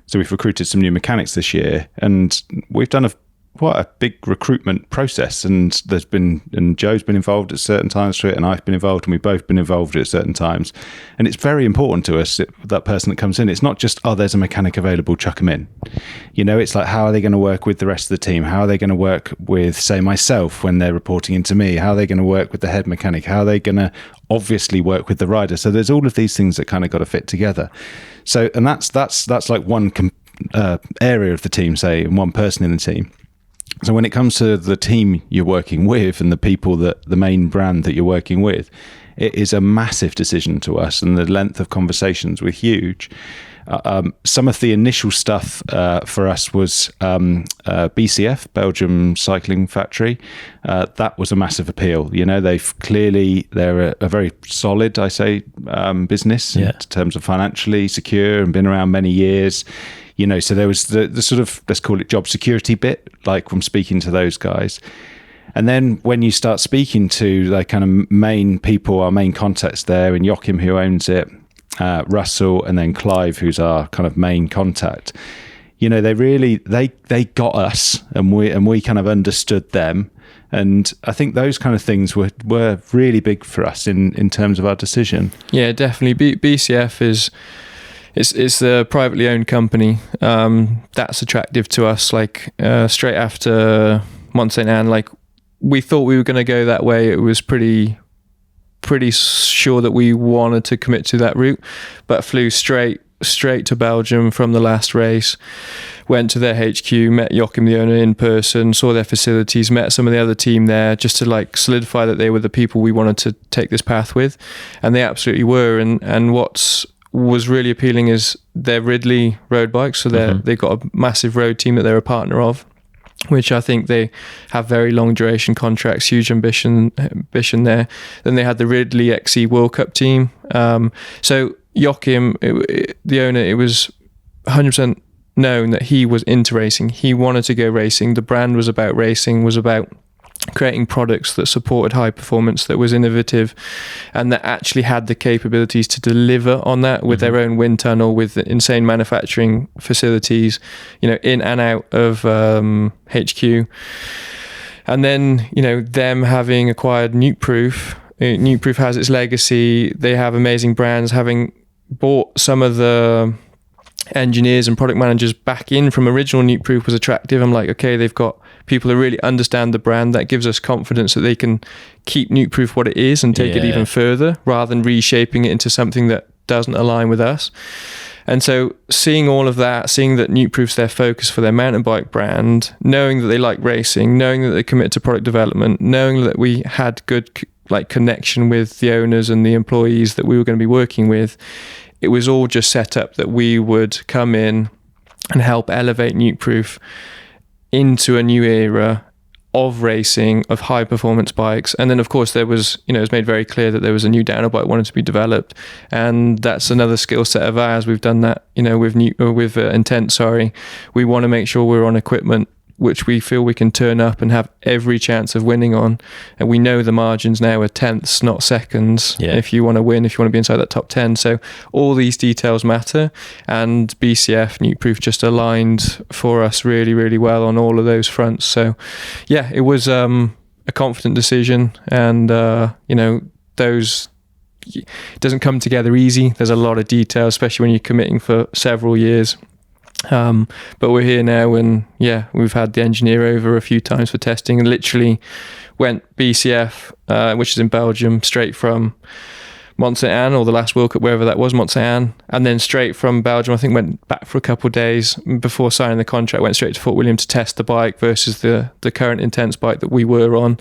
so we've recruited some new mechanics this year, and we've done quite a big recruitment process, and Joe's been involved at certain times through it, and I've been involved, and we've both been involved at certain times. And it's very important to us, that person that comes in. It's not just, there's a mechanic available, chuck them in. It's like, how are they going to work with the rest of the team? How are they going to work with, say, myself when they're reporting into me? How are they going to work with the head mechanic? How are they going to obviously work with the rider? So there's all of these things that kind of got to fit together. So, and that's like one area of the team, say, and one person in the team. So when it comes to the team you're working with and the people the main brand that you're working with, it is a massive decision to us, and the length of conversations were huge. Some of the initial stuff for us was BCF, Belgium Cycling Factory. That was a massive appeal. They're a very solid, I say, business in terms of financially secure and been around many years. So there was the sort of, let's call it job security bit, from speaking to those guys. And then when you start speaking to the kind of main people, our main contacts there, and Joachim, who owns it, Russell, and then Clive, who's our kind of main contact, they really, they got us, and we kind of understood them. And I think those kind of things were really big for us in terms of our decision. Yeah, definitely. BCF is... It's a privately owned company. That's attractive to us. Straight after Mont Saint Anne, we thought we were going to go that way. It was pretty sure that we wanted to commit to that route, but flew straight to Belgium from the last race. Went to their HQ, met Joachim, the owner, in person, saw their facilities, met some of the other team there, just to solidify that they were the people we wanted to take this path with, and they absolutely were. And was really appealing is their Ridley road bikes. So they've got a massive road team that they're a partner of, which I think they have very long duration contracts, huge ambition there. Then they had the Ridley XC World Cup team. So Joachim, the owner, it was 100% known that he was into racing. He wanted to go racing. The brand was about racing, was about creating products that supported high performance, that was innovative, and that actually had the capabilities to deliver on that with their own wind tunnel, with insane manufacturing facilities, in and out of HQ. And then, them having acquired Nukeproof. Nukeproof has its legacy. They have amazing brands, having bought some of the engineers and product managers back in from original Nukeproof was attractive. I'm like, okay, they've got people who really understand the brand. That gives us confidence that they can keep Nukeproof what it is and take it even further, rather than reshaping it into something that doesn't align with us. And so seeing all of that, seeing that Nukeproof's their focus for their mountain bike brand, knowing that they like racing, knowing that they committed to product development, knowing that we had good connection with the owners and the employees that we were going to be working with, it was all just set up that we would come in and help elevate Nukeproof into a new era of racing, of high performance bikes. And then of course there was, it was made very clear that there was a new downhill bike wanted to be developed, and that's another skill set of ours. We've done that, with Intense. We want to make sure we're on equipment which we feel we can turn up and have every chance of winning on. And we know the margins now are tenths, not seconds, if you want to win, if you want to be inside that top 10. So all these details matter, and BCF, Nukeproof, just aligned for us really, really well on all of those fronts. So yeah, it was a confident decision, and those, it doesn't come together easy. There's a lot of detail, especially when you're committing for several years. But we're here now, and we've had the engineer over a few times for testing, and literally went BCF, which is in Belgium, straight from Mont Saint Anne, or the last World Cup, wherever that was, Mont Saint Anne, and then straight from Belgium, I think went back for a couple of days before signing the contract, went straight to Fort William to test the bike versus the current Intense bike that we were on,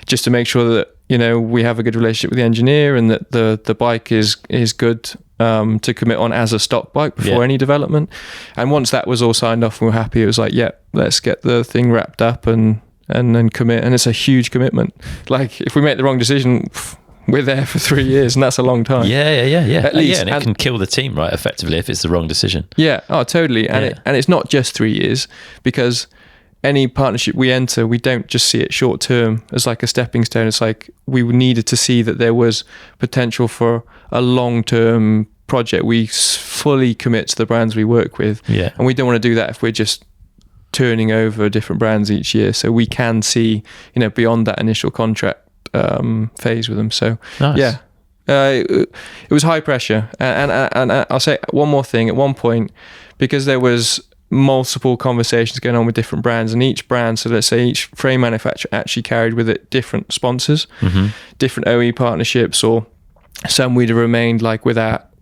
just to make sure that we have a good relationship with the engineer, and that the bike is good to commit on as a stock bike before any development. And once that was all signed off and we were happy, it was like, let's get the thing wrapped up and then commit. And it's a huge commitment. Like, if we make the wrong decision, we're there for 3 years, and that's a long time. At least, and it can kill the team, right? Effectively, if it's the wrong decision. Totally. And it's not just 3 years, because any partnership we enter, we don't just see it short term as like a stepping stone. It's like we needed to see that there was potential for a long term project. We fully commit to the brands we work with, and we don't want to do that if we're just turning over different brands each year. So we can see, beyond that initial contract phase with them. So nice. It was high pressure, and I'll say one more thing. At one point, because there was multiple conversations going on with different brands, and each brand, so let's say each frame manufacturer actually carried with it different sponsors, different OE partnerships, or some we'd have remained like with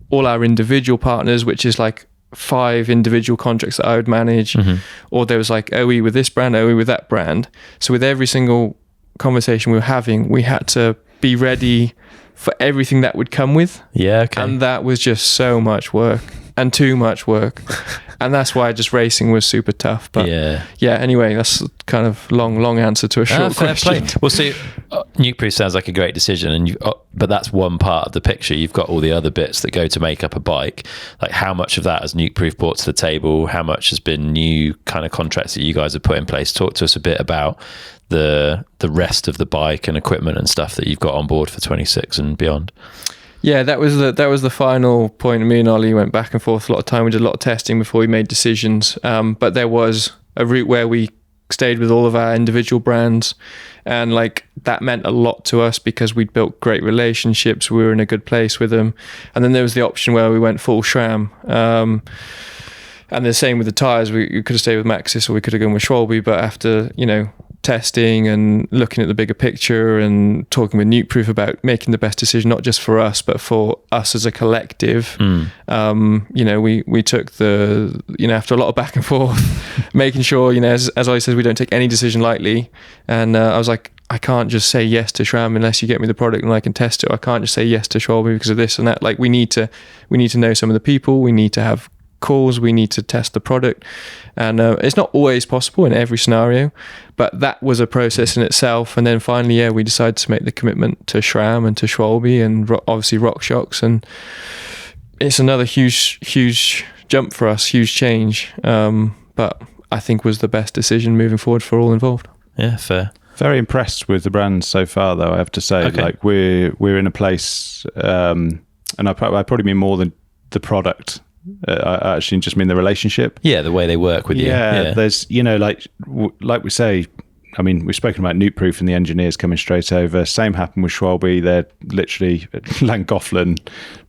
all our individual partners, which is like 5 individual contracts that I would manage, or there was like OE with this brand, OE with that brand. So with every single conversation we were having, we had to be ready for everything that would come with. And that was just so much work, and too much work. And that's why just racing was super tough. But anyway, that's kind of long answer to a short question. Play. Well, see, Nukeproof sounds like a great decision, but that's one part of the picture. You've got all the other bits that go to make up a bike. Like, how much of that has Nukeproof brought to the table? How much has been new kind of contracts that you guys have put in place? Talk to us a bit about the rest of the bike and equipment and stuff that you've got on board for 26 and beyond. Yeah, that was the final point. Me and Ollie went back and forth a lot of time. We did a lot of testing before we made decisions. But there was a route where we stayed with all of our individual brands, and like that meant a lot to us because we'd built great relationships. We were in a good place with them. And then there was the option where we went full SRAM. And the same with the tyres. We could have stayed with Maxxis, or we could have gone with Schwalbe. But after, testing and looking at the bigger picture and talking with Nukeproof about making the best decision, not just for us, but for us as a collective, we took after a lot of back and forth, making sure, as Ollie says, we don't take any decision lightly. And I was like, I can't just say yes to SRAM unless you get me the product and I can test it. I can't just say yes to Schwalbe because of this and that. Like, we need to know some of the people. We need to have calls, we need to test the product, and it's not always possible in every scenario, but that was a process in itself. And then finally, we decided to make the commitment to SRAM and to Schwalbe and obviously RockShox, and it's another huge jump for us, huge change, but I think was the best decision moving forward for all involved. Yeah, fair. Very impressed with the brand so far, though. I have to say, like we're in a place, and I probably mean more than the product. I actually just mean the relationship. Yeah, the way they work with you. Yeah, there's like we say. I mean, we've spoken about Nukeproof and the engineers coming straight over. Same happened with Schwalbe. They're literally at Llangollen,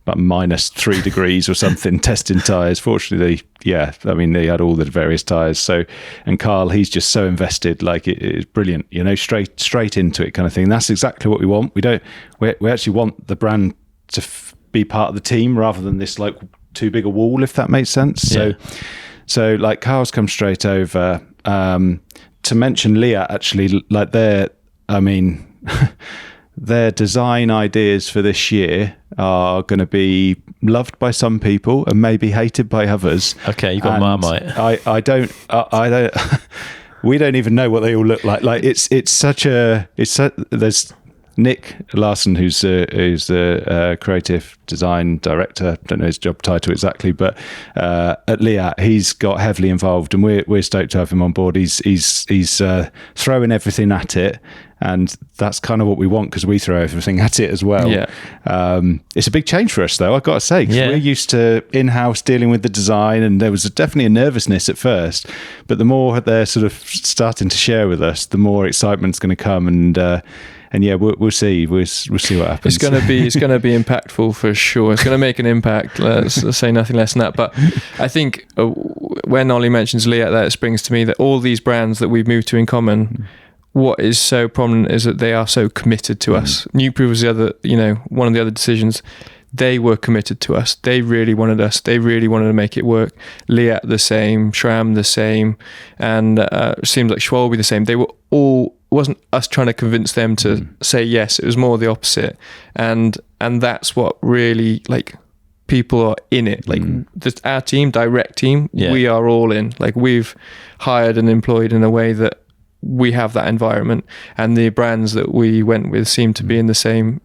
about -3 degrees or something, testing tyres. Fortunately, they had all the various tyres. So, and Carl, he's just so invested. Like it's brilliant, straight into it kind of thing. That's exactly what we want. We actually want the brand to be part of the team rather than this like too big a wall, if that makes sense. Yeah. So like Carl's come straight over. To mention Leah, actually, like their design ideas for this year are going to be loved by some people and maybe hated by others. Okay, you got Marmite. I don't. We don't even know what they all look like. Like there's Nick Larson, who's the creative design director. Don't know his job title exactly, but at Leah, he's got heavily involved, and we're stoked to have him on board. He's throwing everything at it, and that's kind of what we want because we throw everything at it as well. Yeah. It's a big change for us, though. I've got to say, 'cause we're used to in-house dealing with the design, and there was definitely a nervousness at first, but the more they're sort of starting to share with us, the more excitement's going to come, and yeah, we'll see. We'll see what happens. It's going to be impactful for sure. It's going to make an impact. Let's say nothing less than that. But I think when Ollie mentions Leah, that springs to me that all these brands that we've moved to in common, what is so prominent is that they are so committed to us. Nukeproof was the other, one of the other decisions. They were committed to us. They really wanted us. They really wanted to make it work. Leah the same, Schramm the same, and it seems like Schwalbe the same. They were all. It wasn't us trying to convince them to say yes. It was more the opposite, and that's what really like people are in it. Like our team, direct team, we are all in. Like we've hired and employed in a way that we have that environment, and the brands that we went with seem to be in the same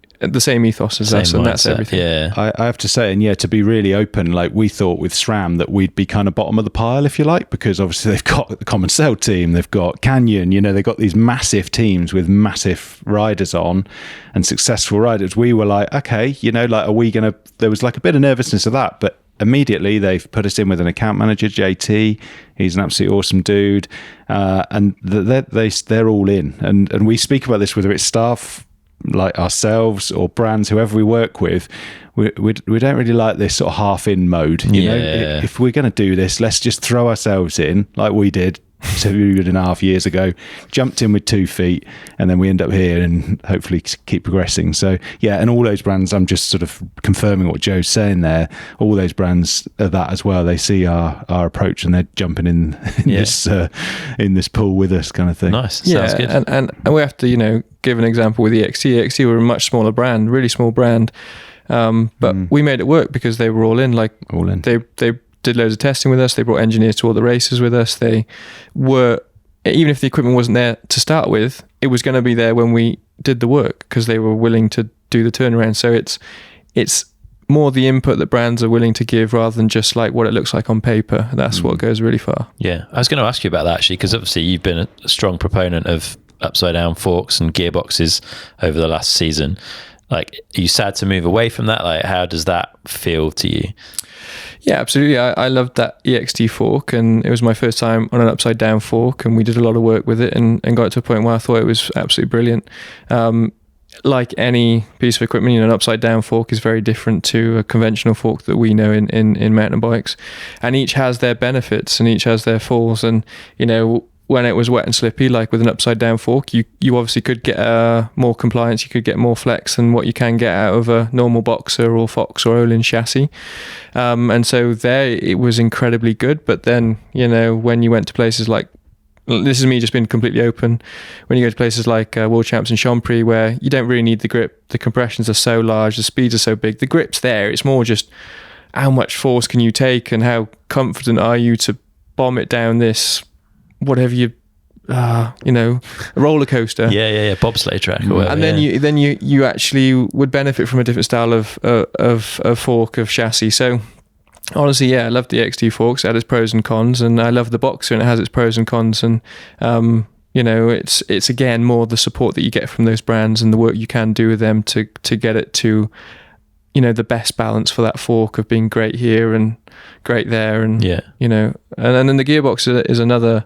ethos as us, and that's everything. Yeah, I have to say, and to be really open, like we thought with SRAM that we'd be kind of bottom of the pile, if you like, because obviously they've got the Common Cell team, they've got Canyon, they've got these massive teams with massive riders on and successful riders. We were like, okay, are we gonna? There was like a bit of nervousness of that, but immediately they've put us in with an account manager, JT. He's an absolutely awesome dude, and they're all in. And we speak about this, whether it's staff like ourselves or brands, whoever we work with, we don't really like this sort of half in mode. You know, if we're going to do this, let's just throw ourselves in like we did 2.5 years ago, jumped in with 2 feet, and then we end up here and hopefully keep progressing. So yeah, and all those brands, I'm just sort of confirming what Joe's saying there, all those brands are that as well. They see our approach and they're jumping in this pool with us, kind of thing. Nice. Sounds good. And we have to give an example with EXT. Were a much smaller brand, really small brand, but we made it work because they were all in. They did loads of testing with us. They brought engineers to all the races with us. They were, even if the equipment wasn't there to start with, it was going to be there when we did the work because they were willing to do the turnaround. So it's more the input that brands are willing to give rather than just like what it looks like on paper. That's what goes really far. Yeah, I was going to ask you about that actually, because obviously you've been a strong proponent of upside down forks and gearboxes over the last season. Like, are you sad to move away from that? Like, how does that feel to you? Yeah, absolutely. I loved that EXT fork, and it was my first time on an upside down fork, and we did a lot of work with it and got to a point where I thought it was absolutely brilliant. Like any piece of equipment, an upside down fork is very different to a conventional fork that we know in mountain bikes, and each has their benefits and each has their falls. And when it was wet and slippy, like with an upside down fork, you obviously could get more compliance, you could get more flex than what you can get out of a normal Boxer or Fox or Olin chassis. And so there it was incredibly good. But then, when you went to places like, this is me just being completely open, when you go to places like World Champs and Chambéry, where you don't really need the grip, the compressions are so large, the speeds are so big, the grip's there, it's more just how much force can you take and how confident are you to bomb it down this whatever a roller coaster. Yeah, bobsleigh track or whatever. And then you actually would benefit from a different style of fork, of chassis. So honestly, I love the XT forks. It had its pros and cons, and I love the Boxer, and it has its pros and cons. And it's again more the support that you get from those brands and the work you can do with them to get it to, the best balance for that fork of being great here and great there. And, and then the gearbox is another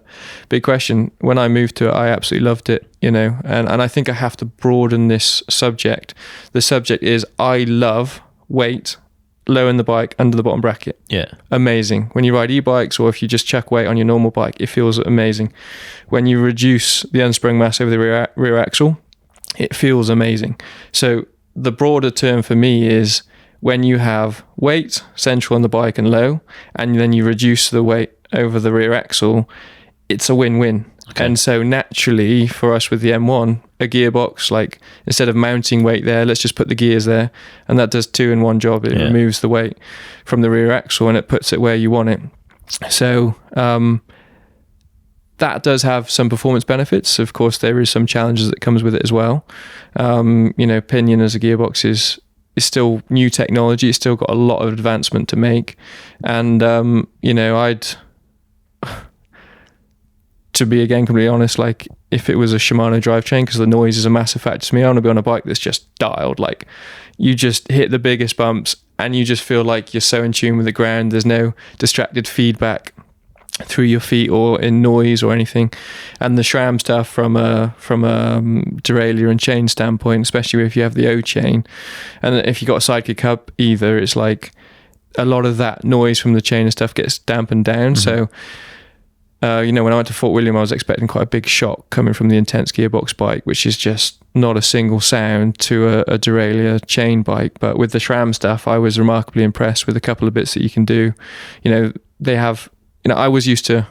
big question. When I moved to it, I absolutely loved it, and I think I have to broaden this subject. The subject is I love weight, low in the bike, under the bottom bracket. Yeah. Amazing. When you ride e-bikes or if you just chuck weight on your normal bike, it feels amazing. When you reduce the unsprung mass over the rear axle, it feels amazing. So the broader term for me is when you have weight central on the bike and low, and then you reduce the weight over the rear axle, it's a win-win. Okay. And so naturally for us with the M1, a gearbox, like instead of mounting weight there, let's just put the gears there, and that does 2 in 1 job. It removes the weight from the rear axle and it puts it where you want it. So that does have some performance benefits. Of course, there is some challenges that comes with it as well. Pinion as a gearbox is still new technology. It's still got a lot of advancement to make. And, to be again completely honest, like if it was a Shimano drivetrain, because the noise is a massive factor to me, I want to be on a bike that's just dialed. Like you just hit the biggest bumps and you just feel like you're so in tune with the ground. There's no distracted feedback through your feet or in noise or anything. And the SRAM stuff from a derailleur and chain standpoint, especially if you have the O chain, and if you got a sidekick hub either, it's like a lot of that noise from the chain and stuff gets dampened down. So when I went to Fort William, I was expecting quite a big shock coming from the Intense gearbox bike, which is just not a single sound, to a derailleur chain bike. But with the SRAM stuff, I was remarkably impressed with a couple of bits that you can do. They have, I was used to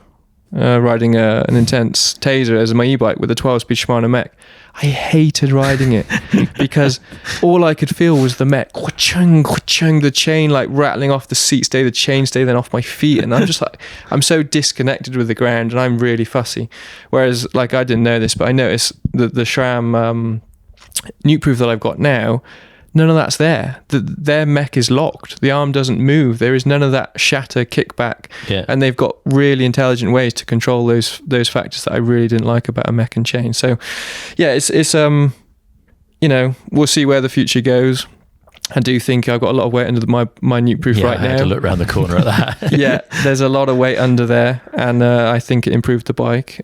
riding an Intense Taser as my e-bike with a 12-speed Shimano mech. I hated riding it because all I could feel was the mech, the chain like rattling off the seat stay, the chain stay, then off my feet. And I'm just like, I'm so disconnected with the ground and I'm really fussy. Whereas like, I didn't know this, but I noticed that the SRAM Nukeproof that I've got now, none of that's there. Their mech is locked. The arm doesn't move. There is none of that shatter kickback. Yeah. And they've got really intelligent ways to control those factors that I really didn't like about a mech and chain. So yeah, it's we'll see where the future goes. I do think I've got a lot of weight under my Nukeproof right now. I had to look around the corner at that. Yeah, there's a lot of weight under there, and I think it improved the bike.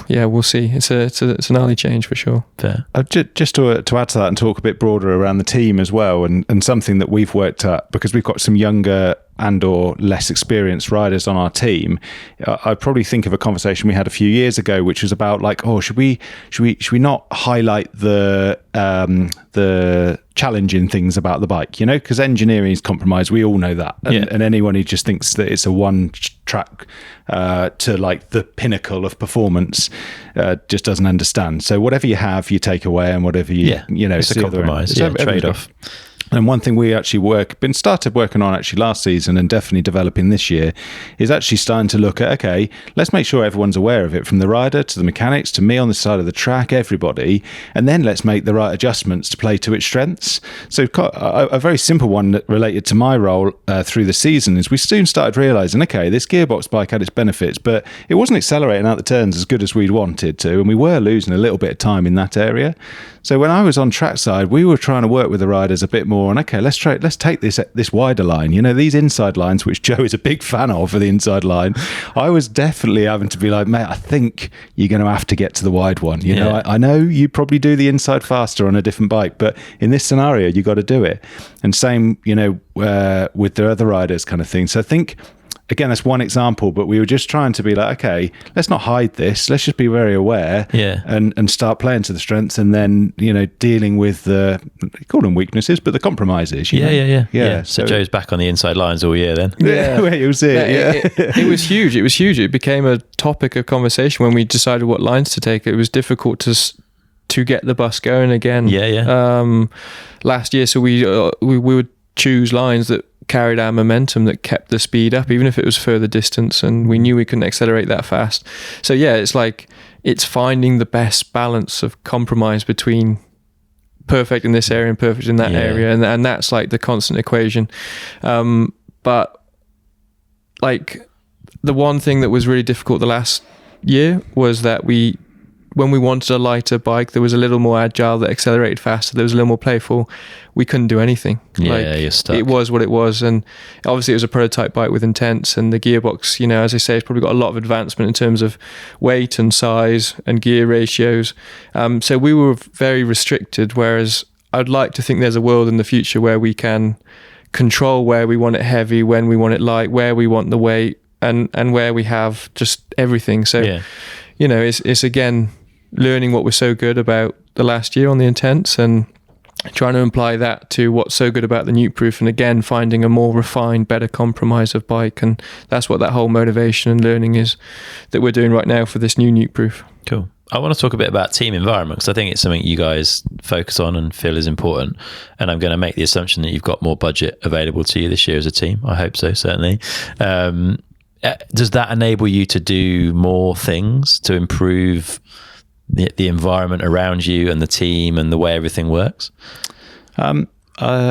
Yeah, we'll see. It's an early change for sure. Fair. Just to add to that and talk a bit broader around the team as well, and something that we've worked at, because we've got some younger and/or less experienced riders on our team. I probably think of a conversation we had a few years ago, which was about like, should we not highlight the challenging things about the bike, because engineering is compromised. We all know that, and anyone who just thinks that it's a one track to like the pinnacle of performance just doesn't understand. So whatever you have, you take away, and whatever it's a compromise. It's a trade-off. And one thing we actually started working on actually last season and definitely developing this year is actually starting to look at, okay, let's make sure everyone's aware of it, from the rider to the mechanics to me on the side of the track, everybody, and then let's make the right adjustments to play to its strengths. So a very simple one that related to my role through the season is we soon started realising, okay, this gearbox bike had its benefits, but it wasn't accelerating out the turns as good as we'd wanted to, and we were losing a little bit of time in that area. So when I was on trackside, we were trying to work with the riders a bit more. And okay, let's take this wider line. These inside lines, which Joe is a big fan of for the inside line. I was definitely having to be like, mate, I think you're going to have to get to the wide one. I know you probably do the inside faster on a different bike, but in this scenario, you got to do it. And same, with the other riders kind of thing. So I think, again, that's one example, but we were just trying to be like, okay, let's not hide this. Let's just be very aware and start playing to the strengths, and then, dealing with they call them weaknesses, but the compromises. Yeah. So Joe's back on the inside lines all year then. Yeah, well, you'll see it. It was huge. It was huge. It became a topic of conversation when we decided what lines to take. It was difficult to get the bus going again. Last year, so we would choose lines that carried our momentum, that kept the speed up, even if it was further distance, and we knew we couldn't accelerate that fast. So yeah, it's finding the best balance of compromise between perfect in this area and perfect in that area, and that's like the constant equation. But like the one thing that was really difficult the last year was that when we wanted a lighter bike that was a little more agile, that accelerated faster, that was a little more playful, we couldn't do anything. Yeah, you're stuck. It was what it was, and obviously it was a prototype bike with Intense, and the gearbox, as I say, it's probably got a lot of advancement in terms of weight and size and gear ratios. So we were very restricted, whereas I'd like to think there's a world in the future where we can control where we want it heavy, when we want it light, where we want the weight, and where we have just everything. So, it's again learning what was so good about the last year on the Intense and trying to apply that to what's so good about the Nukeproof, and again finding a more refined, better compromise of bike. And that's what that whole motivation and learning is that we're doing right now for this new Nukeproof. Cool. I want to talk a bit about team environment, because I think it's something you guys focus on and feel is important. And I'm going to make the assumption that you've got more budget available to you this year as a team. I hope so, certainly. Does that enable you to do more things to improve the environment around you and the team and the way everything works?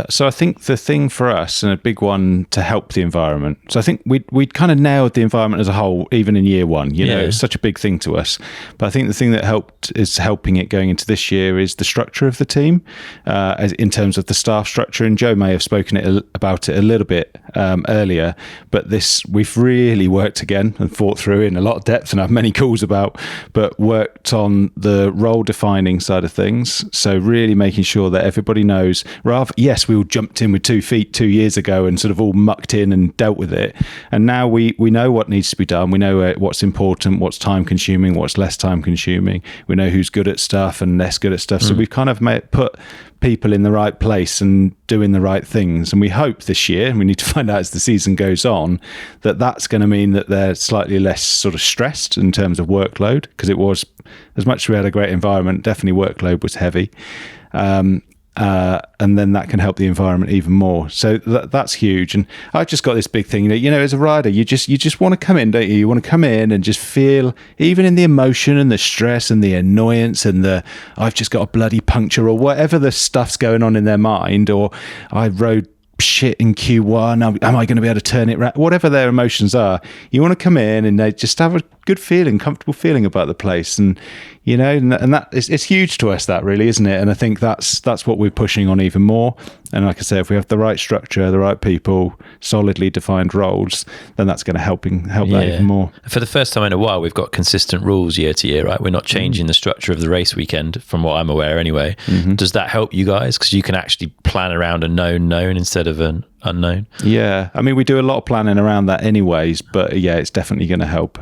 So I think the thing for us, and a big one, to help the environment. So I think we'd kind of nailed the environment as a whole, even in year one. It's such a big thing to us. But I think the thing that is helping it going into this year is the structure of the team, in terms of the staff structure. And Joe may have spoken about it a little bit earlier, but we've really worked again and thought through in a lot of depth, and have many calls about, but worked on the role defining side of things. So really making sure that everybody knows, yes, we all jumped in with 2 feet 2 years ago and sort of all mucked in and dealt with it. And now we know what needs to be done. We know what's important, what's time consuming, what's less time consuming. We know who's good at stuff and less good at stuff. So we've kind of put people in the right place and doing the right things. And we hope this year, and we need to find out as the season goes on, that's going to mean that they're slightly less sort of stressed in terms of workload, because it was, as much as we had a great environment, definitely workload was heavy. And then that can help the environment even more. So that's huge. And I've just got this big thing, as a rider, you just want to come in, don't you? You want to come in and just feel, even in the emotion and the stress and the annoyance and I've just got a bloody puncture, or whatever the stuff's going on in their mind, or I rode shit in Q1, am I going to be able to turn it around? Whatever their emotions are, you want to come in and they just have a good feeling, comfortable feeling about the place. And and that it's huge to us, that really, isn't it? And I think that's what we're pushing on even more. And like I say, if we have the right structure, the right people, solidly defined roles, then that's going to help that even more. For the first time in a while, we've got consistent rules year to year, right? We're not changing the structure of the race weekend, from what I'm aware anyway. Does that help you guys? Because you can actually plan around a known instead of an unknown. Yeah, I mean, we do a lot of planning around that anyways, but it's definitely going to help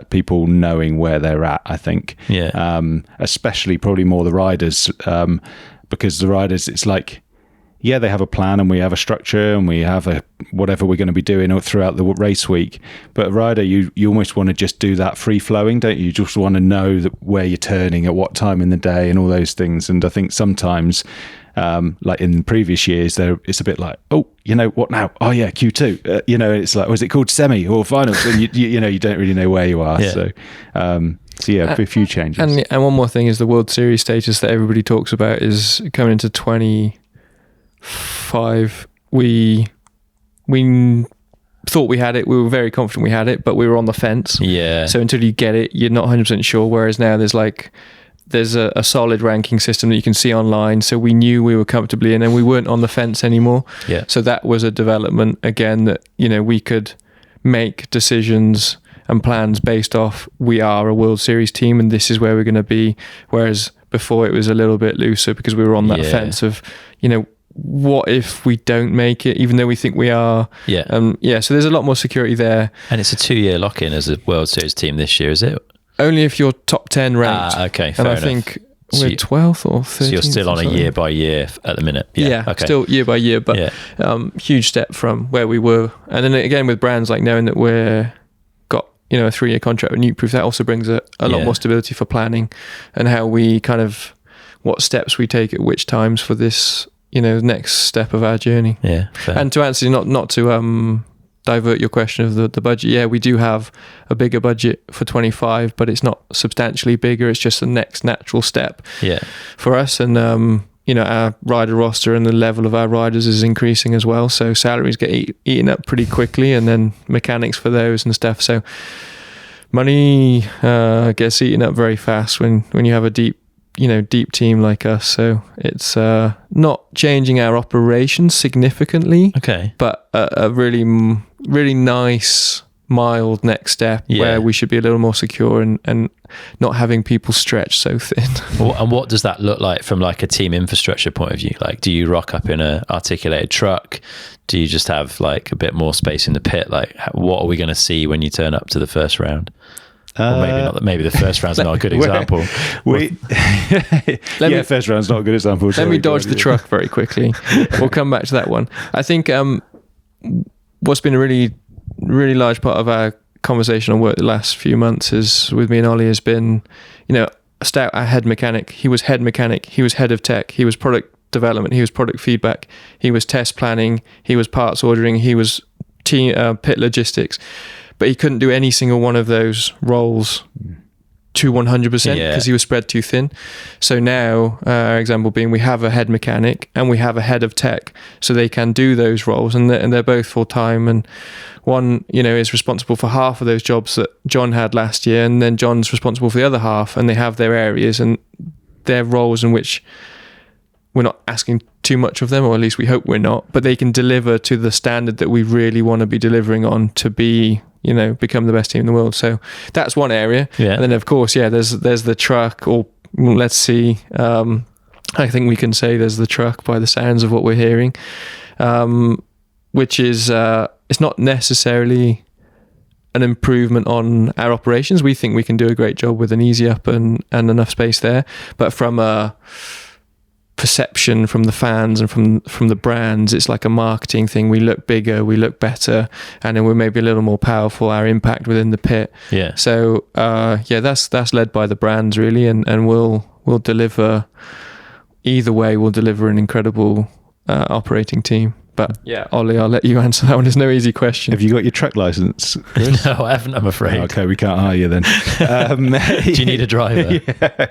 people knowing where they're at, I think. Especially probably more the riders, because the riders, it's like, they have a plan and we have a structure and we have whatever we're going to be doing throughout the race week. But rider, you almost want to just do that free flowing, don't you? You just want to know where you're turning at what time in the day and all those things. And I think sometimes, like in previous years, it's a bit like, oh, what now? Oh yeah, Q2. It's like, was it called semi or finals? And you don't really know where you are. So a few changes. And one more thing is the World Series status that everybody talks about is coming into 2025. We thought we had it. We were very confident we had it, but we were on the fence. Yeah. So until you get it, you're not 100% sure. Whereas now there's a solid ranking system that you can see online. So we knew we were comfortably in, and we weren't on the fence anymore. Yeah. So that was a development again, that we could make decisions and plans based off, we are a World Series team and this is where we're going to be. Whereas before it was a little bit looser because we were on that fence of, what if we don't make it, even though we think we are? So there's a lot more security there. And it's a 2-year lock-in as a World Series team this year, is it? Only if you're top 10 ranked. Okay, fair enough. And I think we're 12th or 13th. So you're still on a year by year at the minute. Still year by year, but huge step from where we were. And then again with brands, like knowing that we're got a 3-year contract with Nukeproof, that also brings a lot more stability for planning and how we what steps we take at which times for this next step of our journey. Fair. And to answer, not to divert your question of the budget, we do have a bigger budget for 25, but it's not substantially bigger. It's just the next natural step for us. And our rider roster and the level of our riders is increasing as well, so salaries get eaten up pretty quickly, and then mechanics for those and stuff. So money gets eaten up very fast when you have a deep team like us. So it's not changing our operations significantly. Okay. But a really, really nice, mild next step where we should be a little more secure and not having people stretch so thin. And what does that look like from like a team infrastructure point of view? Like, do you rock up in a articulated truck? Do you just have like a bit more space in the pit? Like, what are we going to see when you turn up to the first round? Or maybe not. Maybe the first round's not a good example. First round's not a good example. Let me dodge the truck very quickly. We'll come back to that one. I think what's been a really, really large part of our conversation on work the last few months is with me and Ollie has been, Stout, our head mechanic. He was head mechanic. He was head of tech. He was product development. He was product feedback. He was test planning. He was parts ordering. He was pit logistics. But he couldn't do any single one of those roles to 100% because he was spread too thin. So now, our example being, we have a head mechanic and we have a head of tech, so they can do those roles, and they're both full time. And one, is responsible for half of those jobs that John had last year, and then John's responsible for the other half. And they have their areas and their roles in which we're not asking too much of them, or at least we hope we're not. But they can deliver to the standard that we really want to be delivering on to be, become the best team in the world. So that's one area. Yeah. And then of course, there's the truck, or let's see. I think we can say there's the truck by the sounds of what we're hearing, which is, it's not necessarily an improvement on our operations. We think we can do a great job with an easy up and enough space there. But from a perception from the fans and from the brands, it's like a marketing thing. We look bigger, we look better, and then we're maybe a little more powerful, our impact within the pit. Yeah. So that's led by the brands really, and we'll deliver either way. We'll deliver an incredible operating team. But Ollie, I'll let you answer that one. There's no easy question. Have you got your truck license? No, I haven't, I'm afraid. Okay, we can't hire you then. Do you need a driver?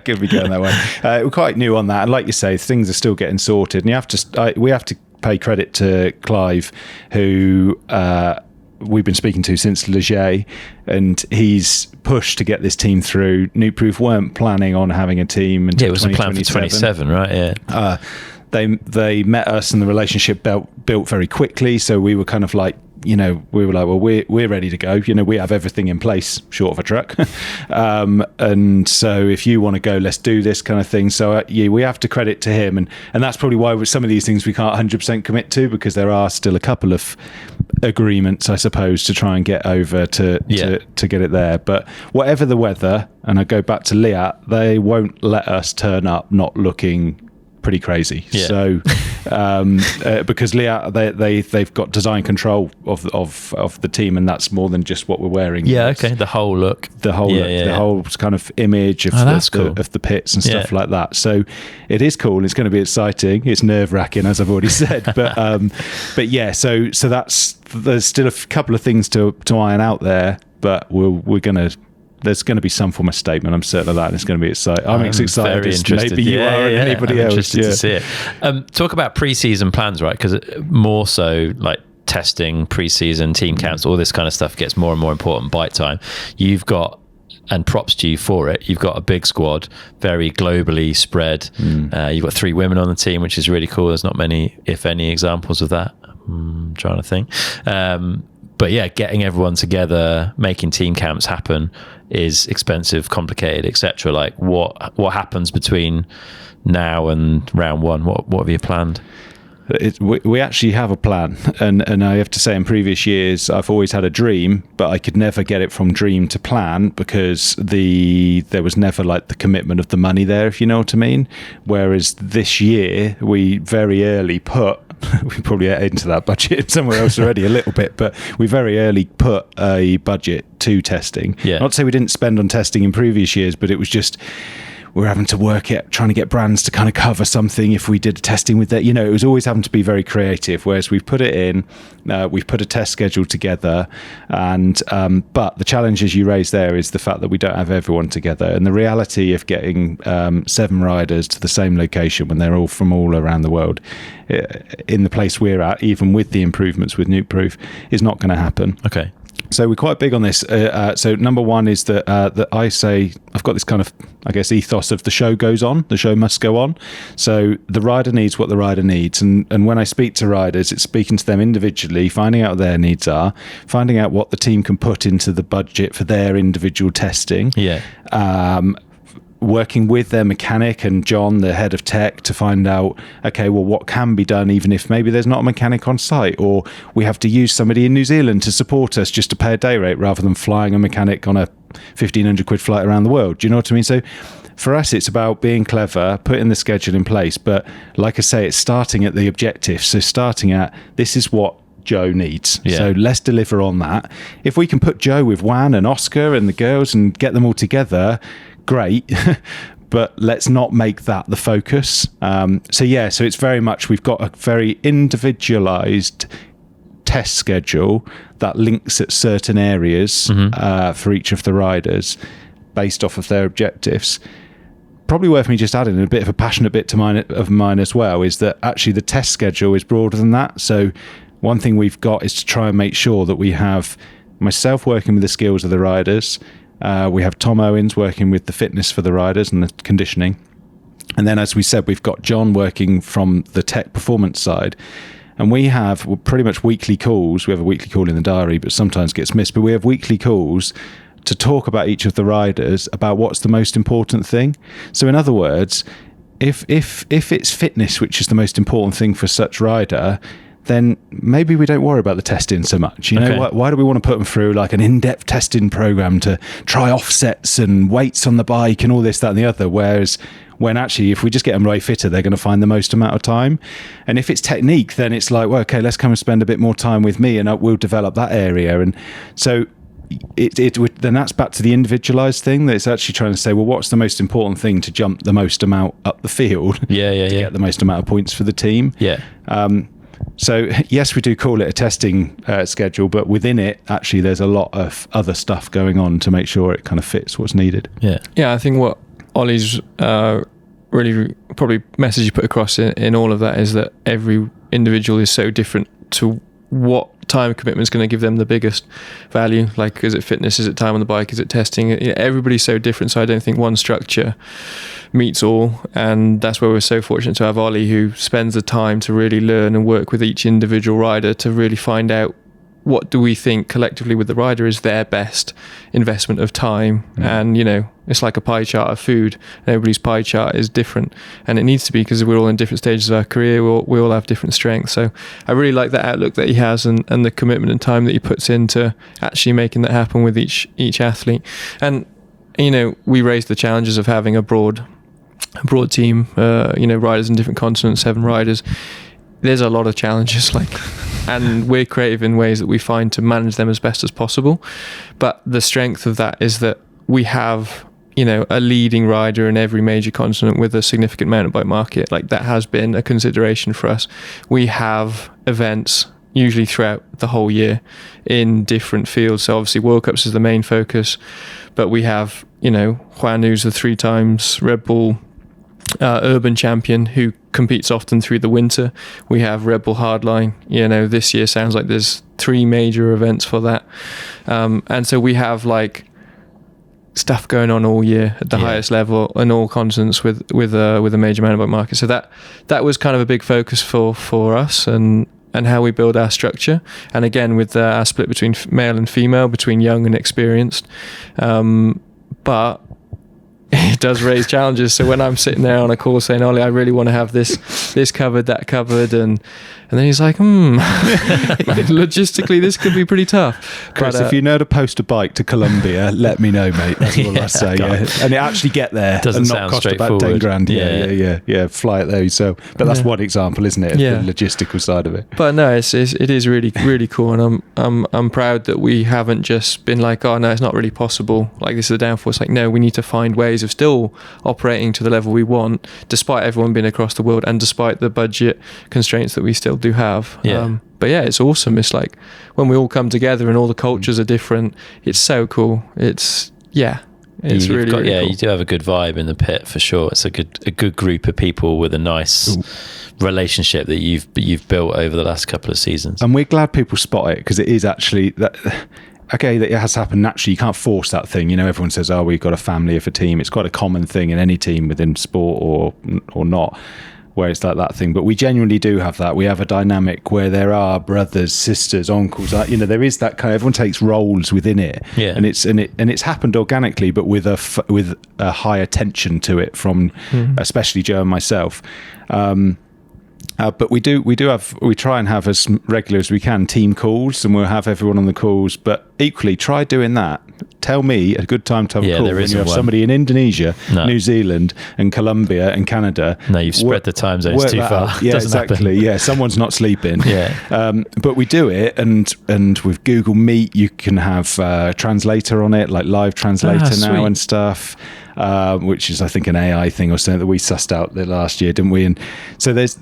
Could be going that way. We're quite new on that, and like you say, things are still getting sorted. And we have to pay credit to Clive, who we've been speaking to since Leger, and he's pushed to get this team through. Nukeproof weren't planning on having a team until 2027. It was a plan for 27, right? Yeah. They met us and the relationship built very quickly. So we were kind of like, well, we're ready to go. We have everything in place short of a truck. And so if you want to go, let's do this kind of thing. So we have to credit to him. And that's probably why with some of these things we can't 100% commit to, because there are still a couple of agreements, I suppose, to try and get over to get it there. But whatever the weather, and I go back to Liat, they won't let us turn up not looking pretty crazy. So because they've got design control of the team, and that's more than just what we're wearing. The whole look, the whole kind of image of the pits and stuff like that. So it is cool. It's going to be exciting. It's nerve-wracking, as I've already said, but yeah, so there's still a couple of things to iron out there, but there's going to be some form of statement. I'm certain of that. And it's going to be exciting. I'm excited. Very interested. Maybe you are, and anybody else. Interested to see it. Talk about pre-season plans, right? Because more so, like testing, pre-season, team camps, all this kind of stuff gets more and more important. Bite time. You've got, and props to you for it, you've got a big squad, very globally spread. You've got 3 women on the team, which is really cool. There's not many, if any, examples of that. I'm trying to think. But yeah, getting everyone together, making team camps happen is expensive, complicated, etc. Like what happens between now and round one? What have you planned? We actually have a plan, and I have to say, in previous years I've always had a dream, but I could never get it from dream to plan because there was never like the commitment of the money there, if you know what I mean. Whereas this year we very early we probably ate into that budget somewhere else already a little bit, but we very early put a budget to testing. Not to say we didn't spend on testing in previous years, but it was just we're having to work it, trying to get brands to kind of cover something if we did testing with that. It was always having to be very creative, whereas we've put it in, we've put a test schedule together, and but the challenge, as you raised there, is the fact that we don't have everyone together, and the reality of getting 7 riders to the same location when they're all from all around the world in the place we're at, even with the improvements with Nukeproof, is not going to happen. Okay. So we're quite big on this. So number one is that I say, I've got this kind of, I guess, ethos of the show goes on, the show must go on. So the rider needs what the rider needs. And when I speak to riders, it's speaking to them individually, finding out what their needs are, finding out what the team can put into the budget for their individual testing. Yeah. Working with their mechanic and John, the head of tech, to find out, okay, well, what can be done even if maybe there's not a mechanic on site, or we have to use somebody in New Zealand to support us just to pay a day rate rather than flying a mechanic on a 1,500 quid flight around the world. Do you know what I mean? So for us, it's about being clever, putting the schedule in place. But like I say, it's starting at the objective. So starting at, this is what Joe needs. Yeah. So let's deliver on that. If we can put Joe with Juan and Oscar and the girls and get them all together, great. But let's not make that the focus. So it's very much, we've got a very individualized test schedule that links at certain areas for each of the riders based off of their objectives. Probably worth me just adding a bit of a passionate bit to mine as well, is that actually the test schedule is broader than that. So one thing we've got is to try and make sure that we have myself working with the skills of the riders. We have Tom Owens working with the fitness for the riders and the conditioning. And then, as we said, we've got John working from the tech performance side. And we have pretty much weekly calls. We have a weekly call in the diary, but sometimes gets missed. But we have weekly calls to talk about each of the riders, about what's the most important thing. So in other words, if it's fitness, which is the most important thing for such rider, then maybe we don't worry about the testing so much. You know, why do we want to put them through like an in-depth testing program to try offsets and weights on the bike and all this, that and the other? Whereas when actually, if we just get them way fitter, they're going to find the most amount of time. And if it's technique, then it's like, well, okay, let's come and spend a bit more time with me and we'll develop that area. And so then that's back to the individualized thing, that it's actually trying to say, well, what's the most important thing to jump the most amount up the field to get the most amount of points for the team. So yes, we do call it a testing schedule, but within it, actually, there's a lot of other stuff going on to make sure it kind of fits what's needed. Yeah, I think what Ollie's really probably message you put across in all of that is that every individual is so different to what time commitment is going to give them the biggest value. Like, is it fitness? Is it time on the bike? Is it testing? Everybody's so different, so I don't think one structure meets all, and that's where we're so fortunate to have Ollie, who spends the time to really learn and work with each individual rider to really find out what do we think collectively with the rider is their best investment of time. And it's like a pie chart of food, and everybody's pie chart is different, and it needs to be, because we're all in different stages of our career. We all have different strengths. So I really like that outlook that he has, and the commitment and time that he puts into actually making that happen with each athlete. And we raised the challenges of having a broad team, riders in different continents, 7 riders. There's a lot of challenges, and we're creative in ways that we find to manage them as best as possible. But the strength of that is that we have, a leading rider in every major continent with a significant mountain bike market. Like, that has been a consideration for us. We have events usually throughout the whole year in different fields. So obviously World Cups is the main focus, but we have, Juan, who's the 3 times Red Bull urban champion, who competes often through the winter. We have Red Bull Hardline. This year sounds like there's 3 major events for that, and so we have stuff going on all year at the highest level in all continents with a major mountain bike market. So that was kind of a big focus for us and how we build our structure. And again, with our split between male and female, between young and experienced, but it does raise challenges. So when I'm sitting there on a call saying, Ollie, I really want to have this covered, that covered, and then he's like, logistically, this could be pretty tough. Chris, if you know to post a bike to Colombia, let me know, mate. That's all I say. And it actually get there and not cost about 10 grand. Yeah. Fly it there yourself. But that's one example, isn't it? The logistical side of it. But no, it is really, really cool, and I'm proud that we haven't just been like, oh no, it's not really possible. Like, this is a downfall. It's like, no, we need to find ways of still operating to the level we want, despite everyone being across the world and despite the budget constraints that we still do have. But it's awesome. It's like when we all come together and all the cultures are different, it's so cool. It's really cool. You do have a good vibe in the pit for sure. It's a good group of people with a nice relationship that you've built over the last couple of seasons. And we're glad people spot it, because it is actually that okay, that it has happened naturally. You can't force that thing. You know, everyone says, "Oh, we've got a family of a team." It's quite a common thing in any team within sport or not, where it's like that thing. But we genuinely do have that. We have a dynamic where there are brothers, sisters, uncles. You know, there is that kind of, everyone takes roles within it, and it's happened organically, but with a high attention to it from especially Joe and myself. But we try and have as regular as we can team calls, and we'll have everyone on the calls. But equally, try doing that. Tell me a good time to have a call when you have somebody in Indonesia, New Zealand, and Colombia and Canada. No, you've spread the time zones too far. Yeah, exactly. Yeah, someone's not sleeping. But we do it, and with Google Meet, you can have a translator on it, like live translator now and stuff. Which is, I think, an AI thing or something that we sussed out the last year, didn't we? And so there's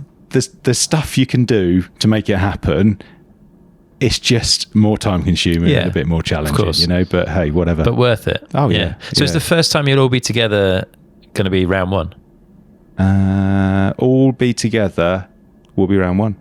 stuff you can do to make it happen. It's just more time consuming and a bit more challenging, you know, but hey, whatever. But worth it. Oh, yeah. So it's the first time you'll all be together going to be round one? All be together will be round one,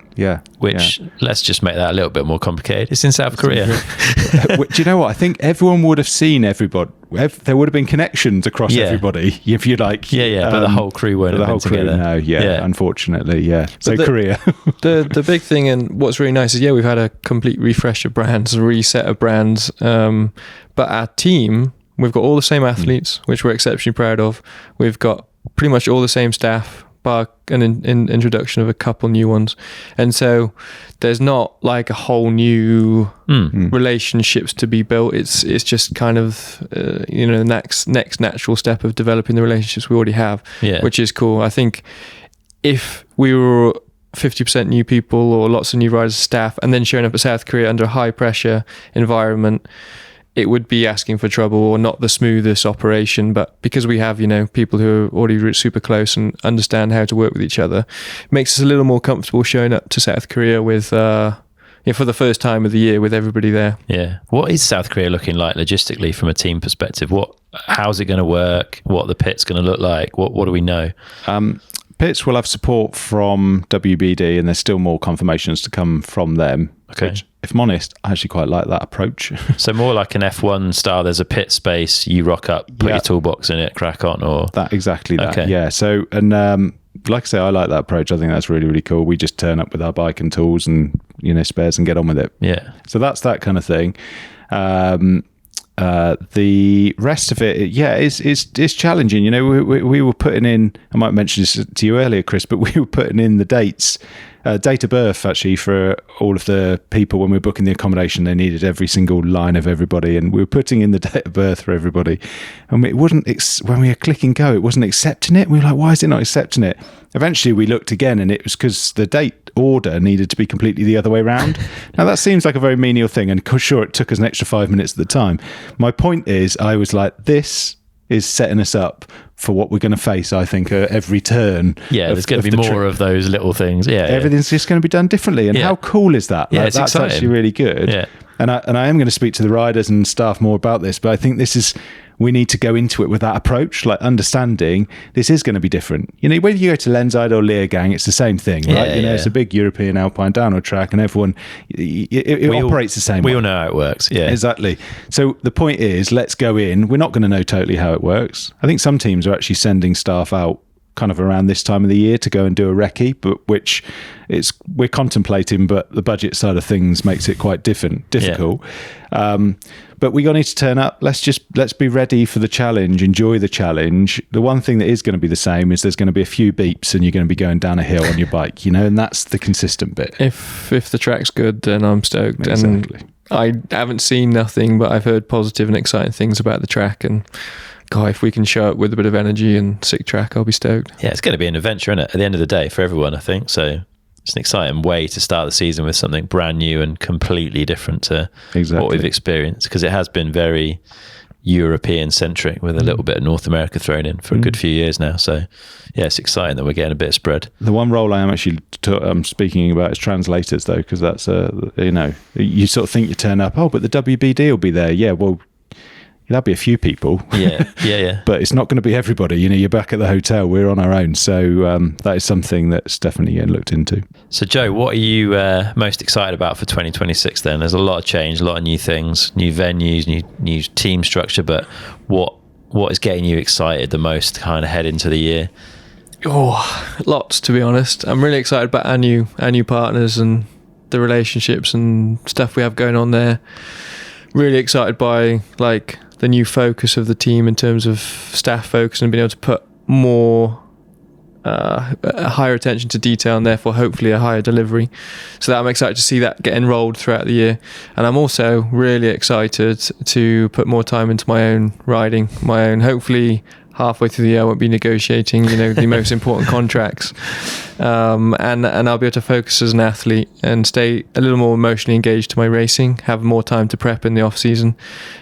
Which, let's just make that a little bit more complicated. It's in South Korea. Do you know what? I think everyone would have seen everybody. There would have been connections across everybody, if you like. But the whole crew won't have been together. No, unfortunately, So Korea. the big thing, and what's really nice is, we've had a complete refresh of brands, a reset of brands. But our team, we've got all the same athletes, which we're exceptionally proud of. We've got pretty much all the same staff, bar an introduction of a couple new ones, and so there's not like a whole new relationships to be built. It's just kind of the next natural step of developing the relationships we already have, which is cool. I think if we were 50% new people or lots of new riders, staff, and then showing up at South Korea under a high pressure environment, it would be asking for trouble or not the smoothest operation. But because we have, people who are already super close and understand how to work with each other, it makes us a little more comfortable showing up to South Korea with, for the first time of the year with everybody there. Yeah. What is South Korea looking like logistically from a team perspective? How's it going to work? What are the pits going to look like? What do we know? Pits will have support from WBD, and there's still more confirmations to come from them. Okay. Which, if I'm honest, I actually quite like that approach. So more like an F1 style, there's a pit space, you rock up, put your toolbox in it, crack on, or... Exactly that, okay. Yeah. So, and like I say, I like that approach. I think that's really, really cool. We just turn up with our bike and tools and, spares and get on with it. Yeah. So that's that kind of thing. The rest of it, is challenging. We were putting in, I might mention this to you earlier, Chris, but we were putting in the dates, date of birth actually for all of the people when we were booking the accommodation. They needed every single line of everybody, and we were putting in the date of birth for everybody. And it wouldn't, when we were clicking go, it wasn't accepting it. We were like, why is it not accepting it? Eventually we looked again, and it was because the date order needed to be completely the other way around. Now that seems like a very menial thing, and sure, it took us an extra 5 minutes at the time. My point is, I was like, this is setting us up for what we're going to face, I think, every turn. Yeah, there's going to be more of those little things. Yeah, everything's just going to be done differently. And how cool is that? Yeah, it's that's exciting. Actually really good. Yeah. And I am going to speak to the riders and staff more about this, but I think we need to go into it with that approach, like understanding this is going to be different. When you go to Lenzide or Leergang, it's the same thing, right? It's a big European alpine downhill track, and everyone, it operates the same way. We all know how it works. Yeah, exactly. So the point is, let's go in. We're not going to know totally how it works. I think some teams are actually sending staff out kind of around this time of the year to go and do a recce, but which we're contemplating, but the budget side of things makes it quite difficult. But we're going to need to turn up. Let's be ready for the challenge, enjoy the challenge. The one thing that is going to be the same is there's going to be a few beeps and you're going to be going down a hill on your bike, and that's the consistent bit. If the track's good, then I'm stoked. Exactly. And I haven't seen nothing, but I've heard positive and exciting things about the track, and God, if we can show up with a bit of energy and sick track, I'll be stoked. Yeah, it's going to be an adventure, isn't it? At the end of the day, for everyone, I think. So it's an exciting way to start the season with something brand new and completely different to what we've experienced, because it has been very European centric with a little bit of North America thrown in for a good few years now. So yeah, it's exciting that we're getting a bit of spread. The one role I am actually speaking about is translators, though, because that's you sort of think you turn up, but the WBD will be there. Yeah, well, There'll be a few people. Yeah. But it's not going to be everybody. You're back at the hotel. We're on our own. So that is something that's definitely getting looked into. So, Joe, what are you most excited about for 2026 then? There's a lot of change, a lot of new things, new venues, new team structure. But what is getting you excited the most kind of head into the year? Oh, lots, to be honest. I'm really excited about our new partners and the relationships and stuff we have going on there. Really excited by like the new focus of the team in terms of staff focus and being able to put more a higher attention to detail and therefore hopefully a higher delivery. So that I'm excited to see that get enrolled throughout the year. And I'm also really excited to put more time into my own riding, hopefully halfway through the year I won't be negotiating the most important contracts, and I'll be able to focus as an athlete and stay a little more emotionally engaged to my racing, have more time to prep in the off season,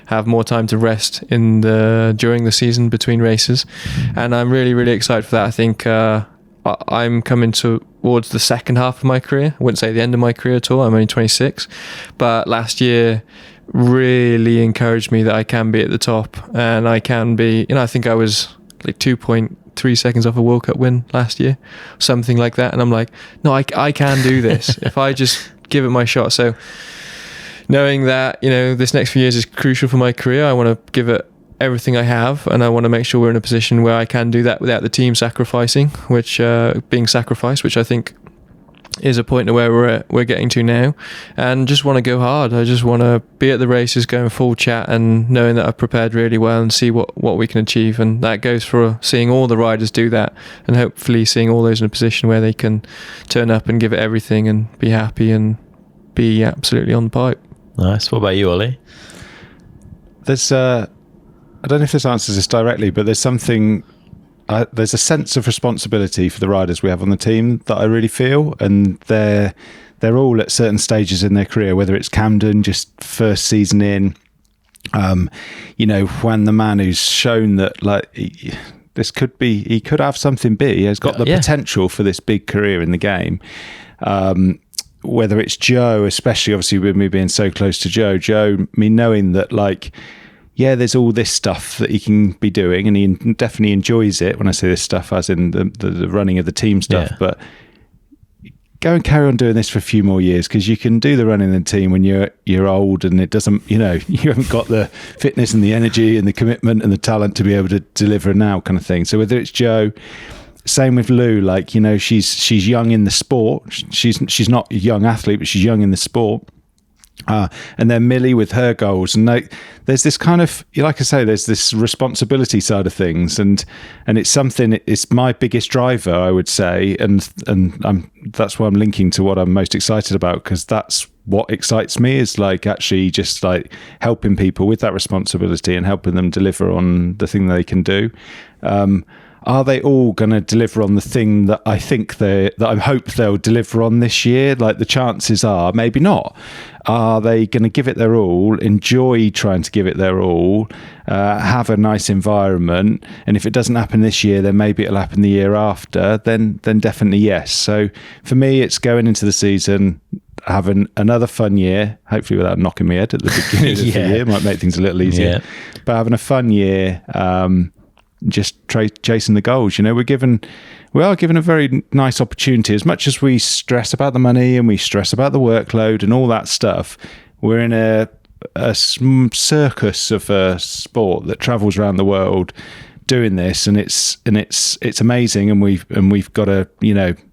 have more time to rest during the season between races. And I'm really, really excited for that. I think I'm coming towards the second half of my career. I wouldn't say the end of my career at all. I'm only 26, but last year really encouraged me that I can be at the top, and I can be, I think I was like 2.3 seconds off a World Cup win last year, something like that. And I'm like, no, I can do this if I just give it my shot. So knowing that, this next few years is crucial for my career, I want to give it everything I have, and I want to make sure we're in a position where I can do that without the team sacrificing, which I think is a point where we're getting to now, and just want to go hard. I just want to be at the races going full chat and knowing that I've prepared really well and see what we can achieve. And that goes for seeing all the riders do that, and hopefully seeing all those in a position where they can turn up and give it everything and be happy and be absolutely on the pipe. Nice. What about you, Ollie? There's I don't know if this answers this directly, but there's something there's a sense of responsibility for the riders we have on the team that I really feel, and they're all at certain stages in their career, whether it's Camden, just first season in, Juan, the man who's shown that like he could have something big. He has got the potential for this big career in the game. Whether it's Joe, especially obviously with me being so close to Joe, me knowing that like, yeah, there's all this stuff that he can be doing, and he definitely enjoys it. When I say this stuff, as in the running of the team stuff, but go and carry on doing this for a few more years, because you can do the running in the team when you're old, and it doesn't, you haven't got the fitness and the energy and the commitment and the talent to be able to deliver now, kind of thing. So whether it's Joe, same with Lou, like she's young in the sport. She's not a young athlete, but she's young in the sport. And then Millie with her goals, and there's this kind of, like I say, there's this responsibility side of things, and it's something. It's my biggest driver, I would say, and that's why I'm linking to what I'm most excited about, because that's what excites me, is like actually just like helping people with that responsibility and helping them deliver on the thing they can do. Are they all going to deliver on the thing that I think that I hope they'll deliver on this year? Like the chances are maybe not. Are they going to give it their all, enjoy trying to give it their all, have a nice environment? And if it doesn't happen this year, then maybe it'll happen the year after. Then definitely yes. So for me, it's going into the season, having another fun year, hopefully without knocking my head at the beginning of the year. Might make things a little easier. But having a fun year, just chasing the goals. We are given a very nice opportunity. As much as we stress about the money and we stress about the workload and all that stuff, we're in a circus of a sport that travels around the world doing this, and it's amazing, and we've got to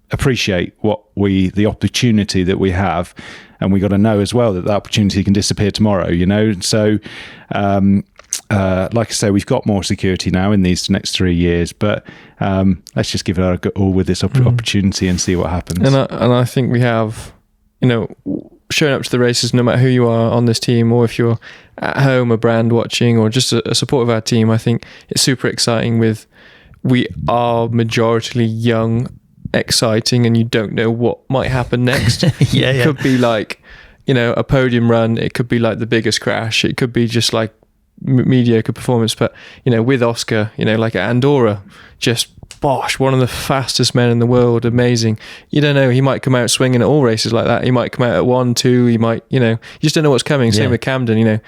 appreciate the opportunity that we have, and we got to know as well that opportunity can disappear tomorrow. So like I say, we've got more security now in these next 3 years, but let's just give it our all with this opportunity and see what happens. And I think we have, showing up to the races, no matter who you are on this team, or if you're at home, a brand watching, or just a support of our team, I think it's super exciting. We are majoritarily young, exciting, and you don't know what might happen next. It could be like, a podium run. It could be like the biggest crash. It could be just like mediocre performance, but with Oscar, like at Andorra, just one of the fastest men in the world, amazing. You don't know, he might come out swinging at all races like that. He might come out at 1, 2, he might, you just don't know what's coming. Same with Camden,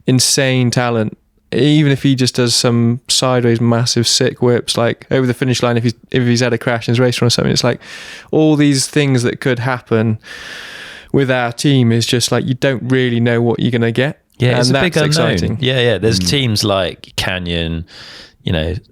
insane talent, even if he just does some sideways massive sick whips, like over the finish line, if he's had a crash in his race run or something, it's like all these things that could happen with our team is just like you don't really know what you're going to get. Yeah, it's and a big that's unknown. exciting. Yeah. There's teams like Canyon,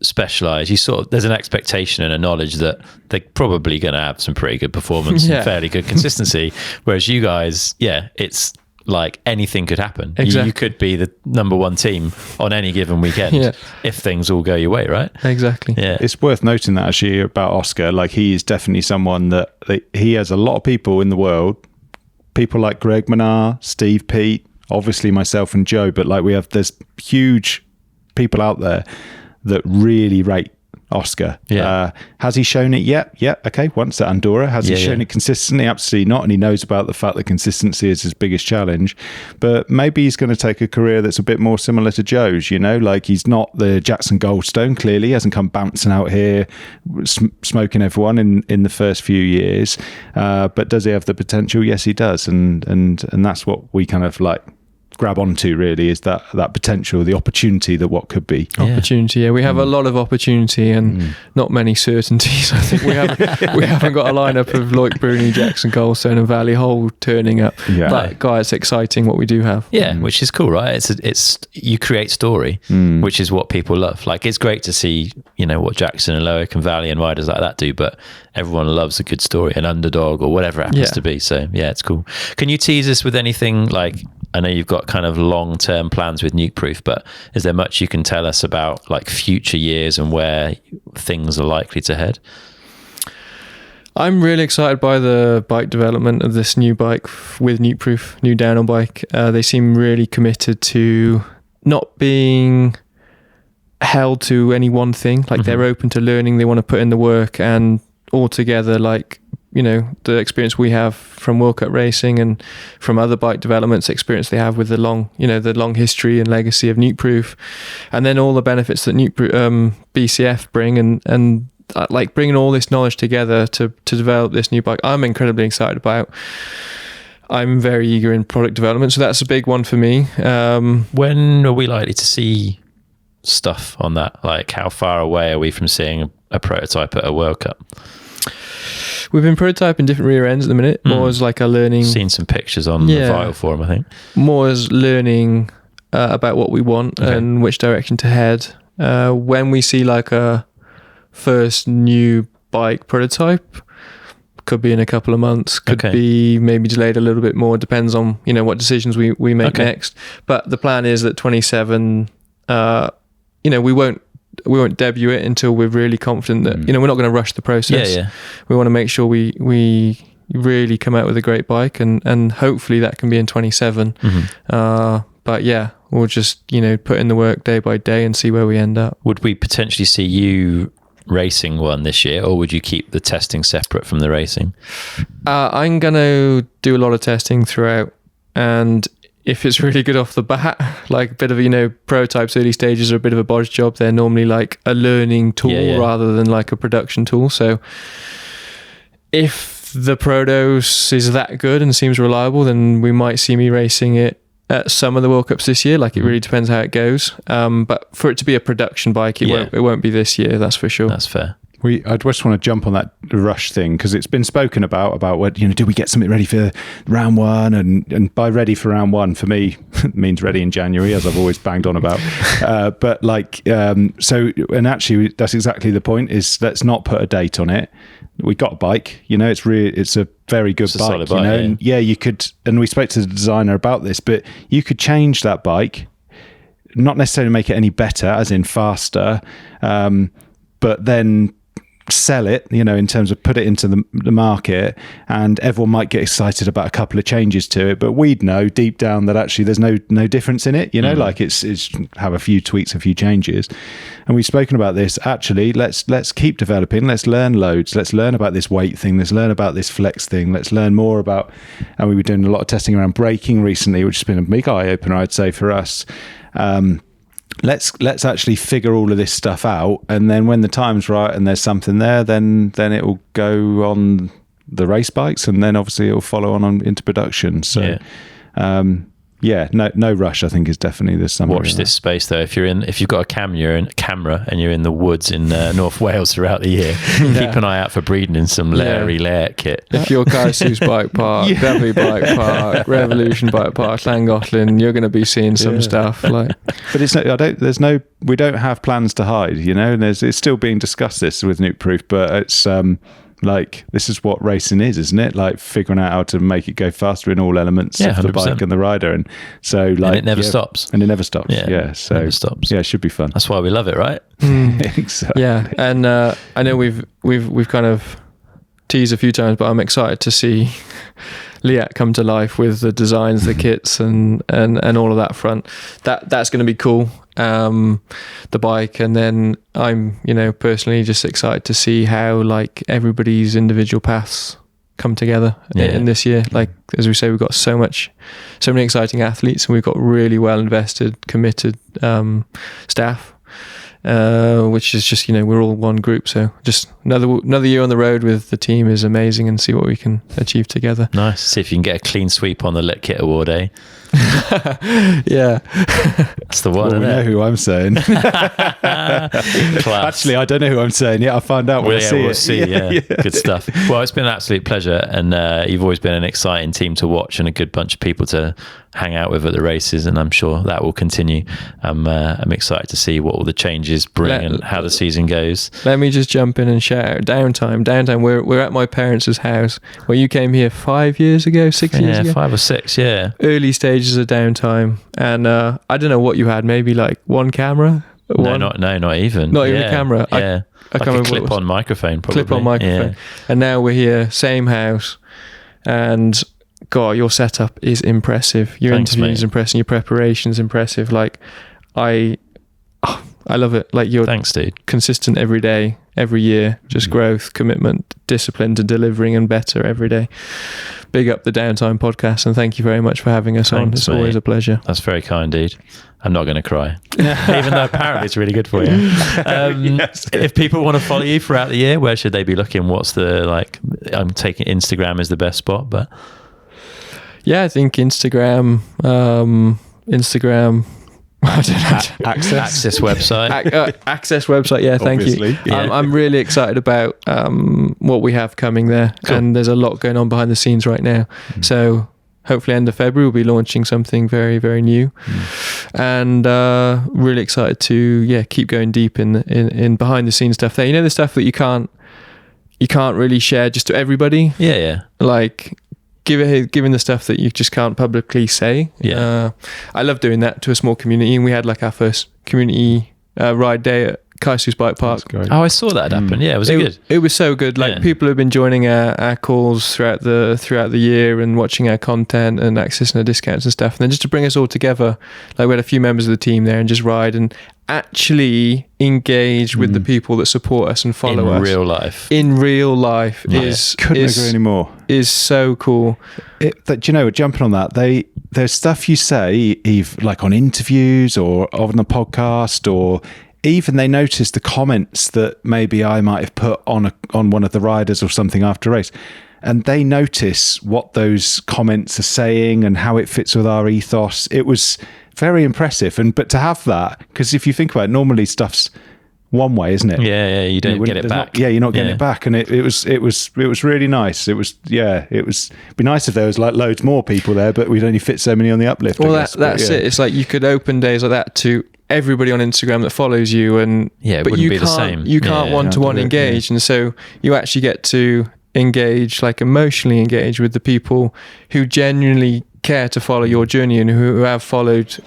Specialized. There's an expectation and a knowledge that they're probably going to have some pretty good performance and fairly good consistency. Whereas you guys, it's like anything could happen. Exactly. You could be the number one team on any given weekend if things all go your way, right? Exactly. Yeah. It's worth noting that actually about Oscar, like he is definitely someone that he has a lot of people in the world, people like Greg Menard, Steve Pete, obviously myself and Joe, but like there's huge people out there that really rate Oscar. Has he shown it yet? Okay, once at Andorra. Has he shown it consistently? Absolutely not. And he knows about the fact that consistency is his biggest challenge. But maybe he's going to take a career that's a bit more similar to Joe's, like he's not the Jackson Goldstone, clearly. He hasn't come bouncing out here smoking everyone in the first few years. But does he have the potential? Yes, he does. And that's what we kind of like grab onto, really, is that potential, the opportunity that what could be. Opportunity, we have a lot of opportunity and not many certainties. I think we haven't got a lineup of Loic Bruni, Jackson Goldstone and Valley Hole turning up. But guys, it's exciting what we do have. Which is cool, right? It's you create story, which is what people love. Like, it's great to see what Jackson and Loic and Valley and riders like that do, but everyone loves a good story, an underdog or whatever it happens to be. So it's cool. Can you tease us with anything? Like, I know you've got kind of long-term plans with Nukeproof, but is there much you can tell us about like future years and where things are likely to head? I'm really excited by the bike development of this new bike with Nukeproof, new downhill bike. They seem really committed to not being held to any one thing. Like they're open to learning, they want to put in the work, and altogether, like, the experience we have from World Cup racing and from other bike developments, experience they have with the long history and legacy of Nukeproof, and then all the benefits that BCF bring, and like bringing all this knowledge together to develop this new bike, I'm incredibly excited about. I'm very eager in product development, so that's a big one for me. When are we likely to see stuff on that? Like, how far away are we from seeing a prototype at a World Cup? We've been prototyping different rear ends at the minute, more as like a learning. Seen some pictures on the Vital Forum, I think. More as learning about what we want and which direction to head. When we see like a first new bike prototype, could be in a couple of months, could be maybe delayed a little bit more, depends on what decisions we make next. But the plan is that 27, we won't debut it until we're really confident that we're not going to rush the process. We want to make sure we really come out with a great bike, and hopefully that can be in 27. But we'll just put in the work day by day and see where we end up. Would we potentially see you racing one this year, or would you keep the testing separate from the racing? I'm going to do a lot of testing throughout, and if it's really good off the bat, like a bit of, prototypes, early stages are a bit of a bodge job. They're normally like a learning tool rather than like a production tool. So if the Protos is that good and seems reliable, then we might see me racing it at some of the World Cups this year. Like, it really depends how it goes. But for it to be a production bike, it won't be this year, that's for sure. That's fair. I just want to jump on that rush thing, because it's been spoken about what, do we get something ready for round one? And by ready for round one, for me, means ready in January, as I've always banged on about. But like, and actually that's exactly the point, is let's not put a date on it. We got a bike, it's a very good bike, and you could, and we spoke to the designer about this, but you could change that bike, not necessarily make it any better, as in faster, but then sell it, in terms of put it into the market, and everyone might get excited about a couple of changes to it, but we'd know deep down that actually there's no difference in it, like it's have a few tweaks, a few changes. And we've spoken about this. Actually, let's keep developing, let's learn loads, let's learn about this weight thing, let's learn about this flex thing, let's learn more about, and we were doing a lot of testing around braking recently, which has been a big eye-opener, I'd say, for us. Let's actually figure all of this stuff out, and then when the time's right and there's something there, then it will go on the race bikes, and then obviously it will follow on into production. So no rush. I think is definitely the summary. Watch this space though. If you've got a camera and you're in the woods in North Wales throughout the year, keep an eye out for Breeden in some layout kit. If you're Kaiser's Bike Park, Beverley Bike Park, Revolution Bike Park, Llangollen, you're going to be seeing some stuff like. But we don't have plans to hide, and it's still being discussed this with Nukeproof, but it's like, this is what racing is, isn't it? Like figuring out how to make it go faster in all elements of the 100%. bike and the rider, and so like, and it never stops. And it never stops. So never stops. Yeah, it should be fun. That's why we love it, right? Exactly. Yeah, and I know we've kind of teased a few times, but I'm excited to see Liat come to life with the designs, the kits, and all of that front. That's going to be cool. The bike, and then I'm personally just excited to see how like everybody's individual paths come together in this year. Like as we say, we've got so many exciting athletes, and we've got really well invested, committed staff, which is just we're all one group. So just another year on the road with the team is amazing, and see what we can achieve together. Nice. See if you can get a clean sweep on the Lit Kit Award, eh? Yeah, that's the one. Well, we know who I'm saying. Actually, I don't know who I'm saying yet. I'll find out when I see it. We'll see. Yeah. Good stuff. Well, it's been an absolute pleasure, and you've always been an exciting team to watch and a good bunch of people to hang out with at the races, and I'm sure that will continue. I'm excited to see what all the changes bring and how the season goes. Let me just jump in and shout out Downtime. We're at my parents' house where you came here 5 years ago, 6 years ago. 5 or 6. Yeah. Early stages of Downtime, and I don't know what you had. Maybe like one camera. Not even. Not even a camera. Yeah. I like can't a clip-on microphone, probably. Clip-on microphone. Yeah. And now we're here, same house, and God, your setup is impressive. Your interview is impressive. Your preparation's impressive. Like, I love it. Like, you're thanks, dude. Consistent every day, every year. Just growth, commitment, discipline to delivering and better every day. Big up the Downtime podcast, and thank you very much for having us on. It's always a pleasure. That's very kind, dude. I'm not going to cry, even though apparently it's really good for you. Yes. If people want to follow you throughout the year, where should they be looking? What's the I'm taking Instagram is the best spot, but yeah, I think Instagram. I don't know. Axess website. Axess website. Yeah, thank you. Yeah. I'm really excited about what we have coming there, and there's a lot going on behind the scenes right now. So hopefully end of February we'll be launching something very, very new, and really excited to keep going deep in behind the scenes stuff there. The stuff that you can't really share just to everybody. Yeah. Like, given the stuff that you just can't publicly say. I love doing that to a small community, and we had like our first community ride day at Kaiser's Bike Park. Oh, I saw that happen. Yeah, was it good? It was so good. Like, people have been joining our calls throughout the year and watching our content and accessing our discounts and stuff. And then just to bring us all together, like, we had a few members of the team there and just ride and actually engage with the people that support us and follow us in real life. Couldn't agree anymore. Is so cool. Jumping on that, there's stuff you say, like on interviews or on the podcast, or even they notice the comments that maybe I might have put on one of the riders or something after a race, and they notice what those comments are saying and how it fits with our ethos. It was very impressive, but to have that, because if you think about it, normally stuff's one way, isn't it? Yeah, you don't get it back. You're not getting it back, and it was really nice. It was it'd be nice if there was like loads more people there, but we'd only fit so many on the uplift. Well, that's it. It's like you could open days like that to everybody on Instagram that follows you, and but you can't be the same. You can't one-to-one engage, and so you actually get to engage, like emotionally engage with the people who genuinely care to follow your journey and who have followed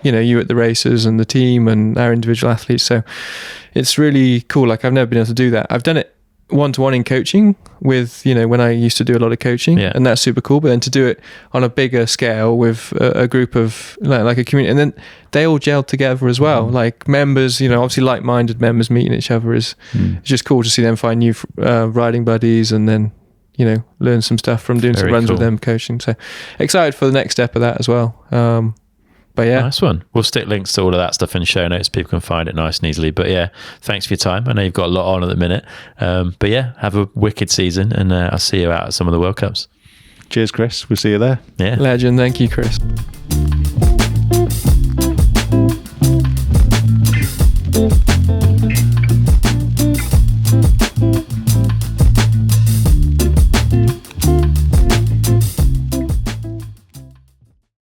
you at the races and the team and our individual athletes. So it's really cool. Like, I've never been able to do that. I've done it one-to-one in coaching with, when I used to do a lot of coaching, and that's super cool. But then to do it on a bigger scale with a group of like a community, and then they all gelled together as well. Like, members, obviously like-minded members meeting each other is just cool to see them find new riding buddies, and then learn some stuff from doing some runs with them, coaching. So excited for the next step of that as well. But yeah, nice one. We'll stick links to all of that stuff in show notes. People can find it nice and easily. But yeah, thanks for your time. I know you've got a lot on at the minute. But yeah, have a wicked season, and I'll see you out at some of the World Cups. Cheers, Chris. We'll see you there. Yeah, legend. Thank you, Chris.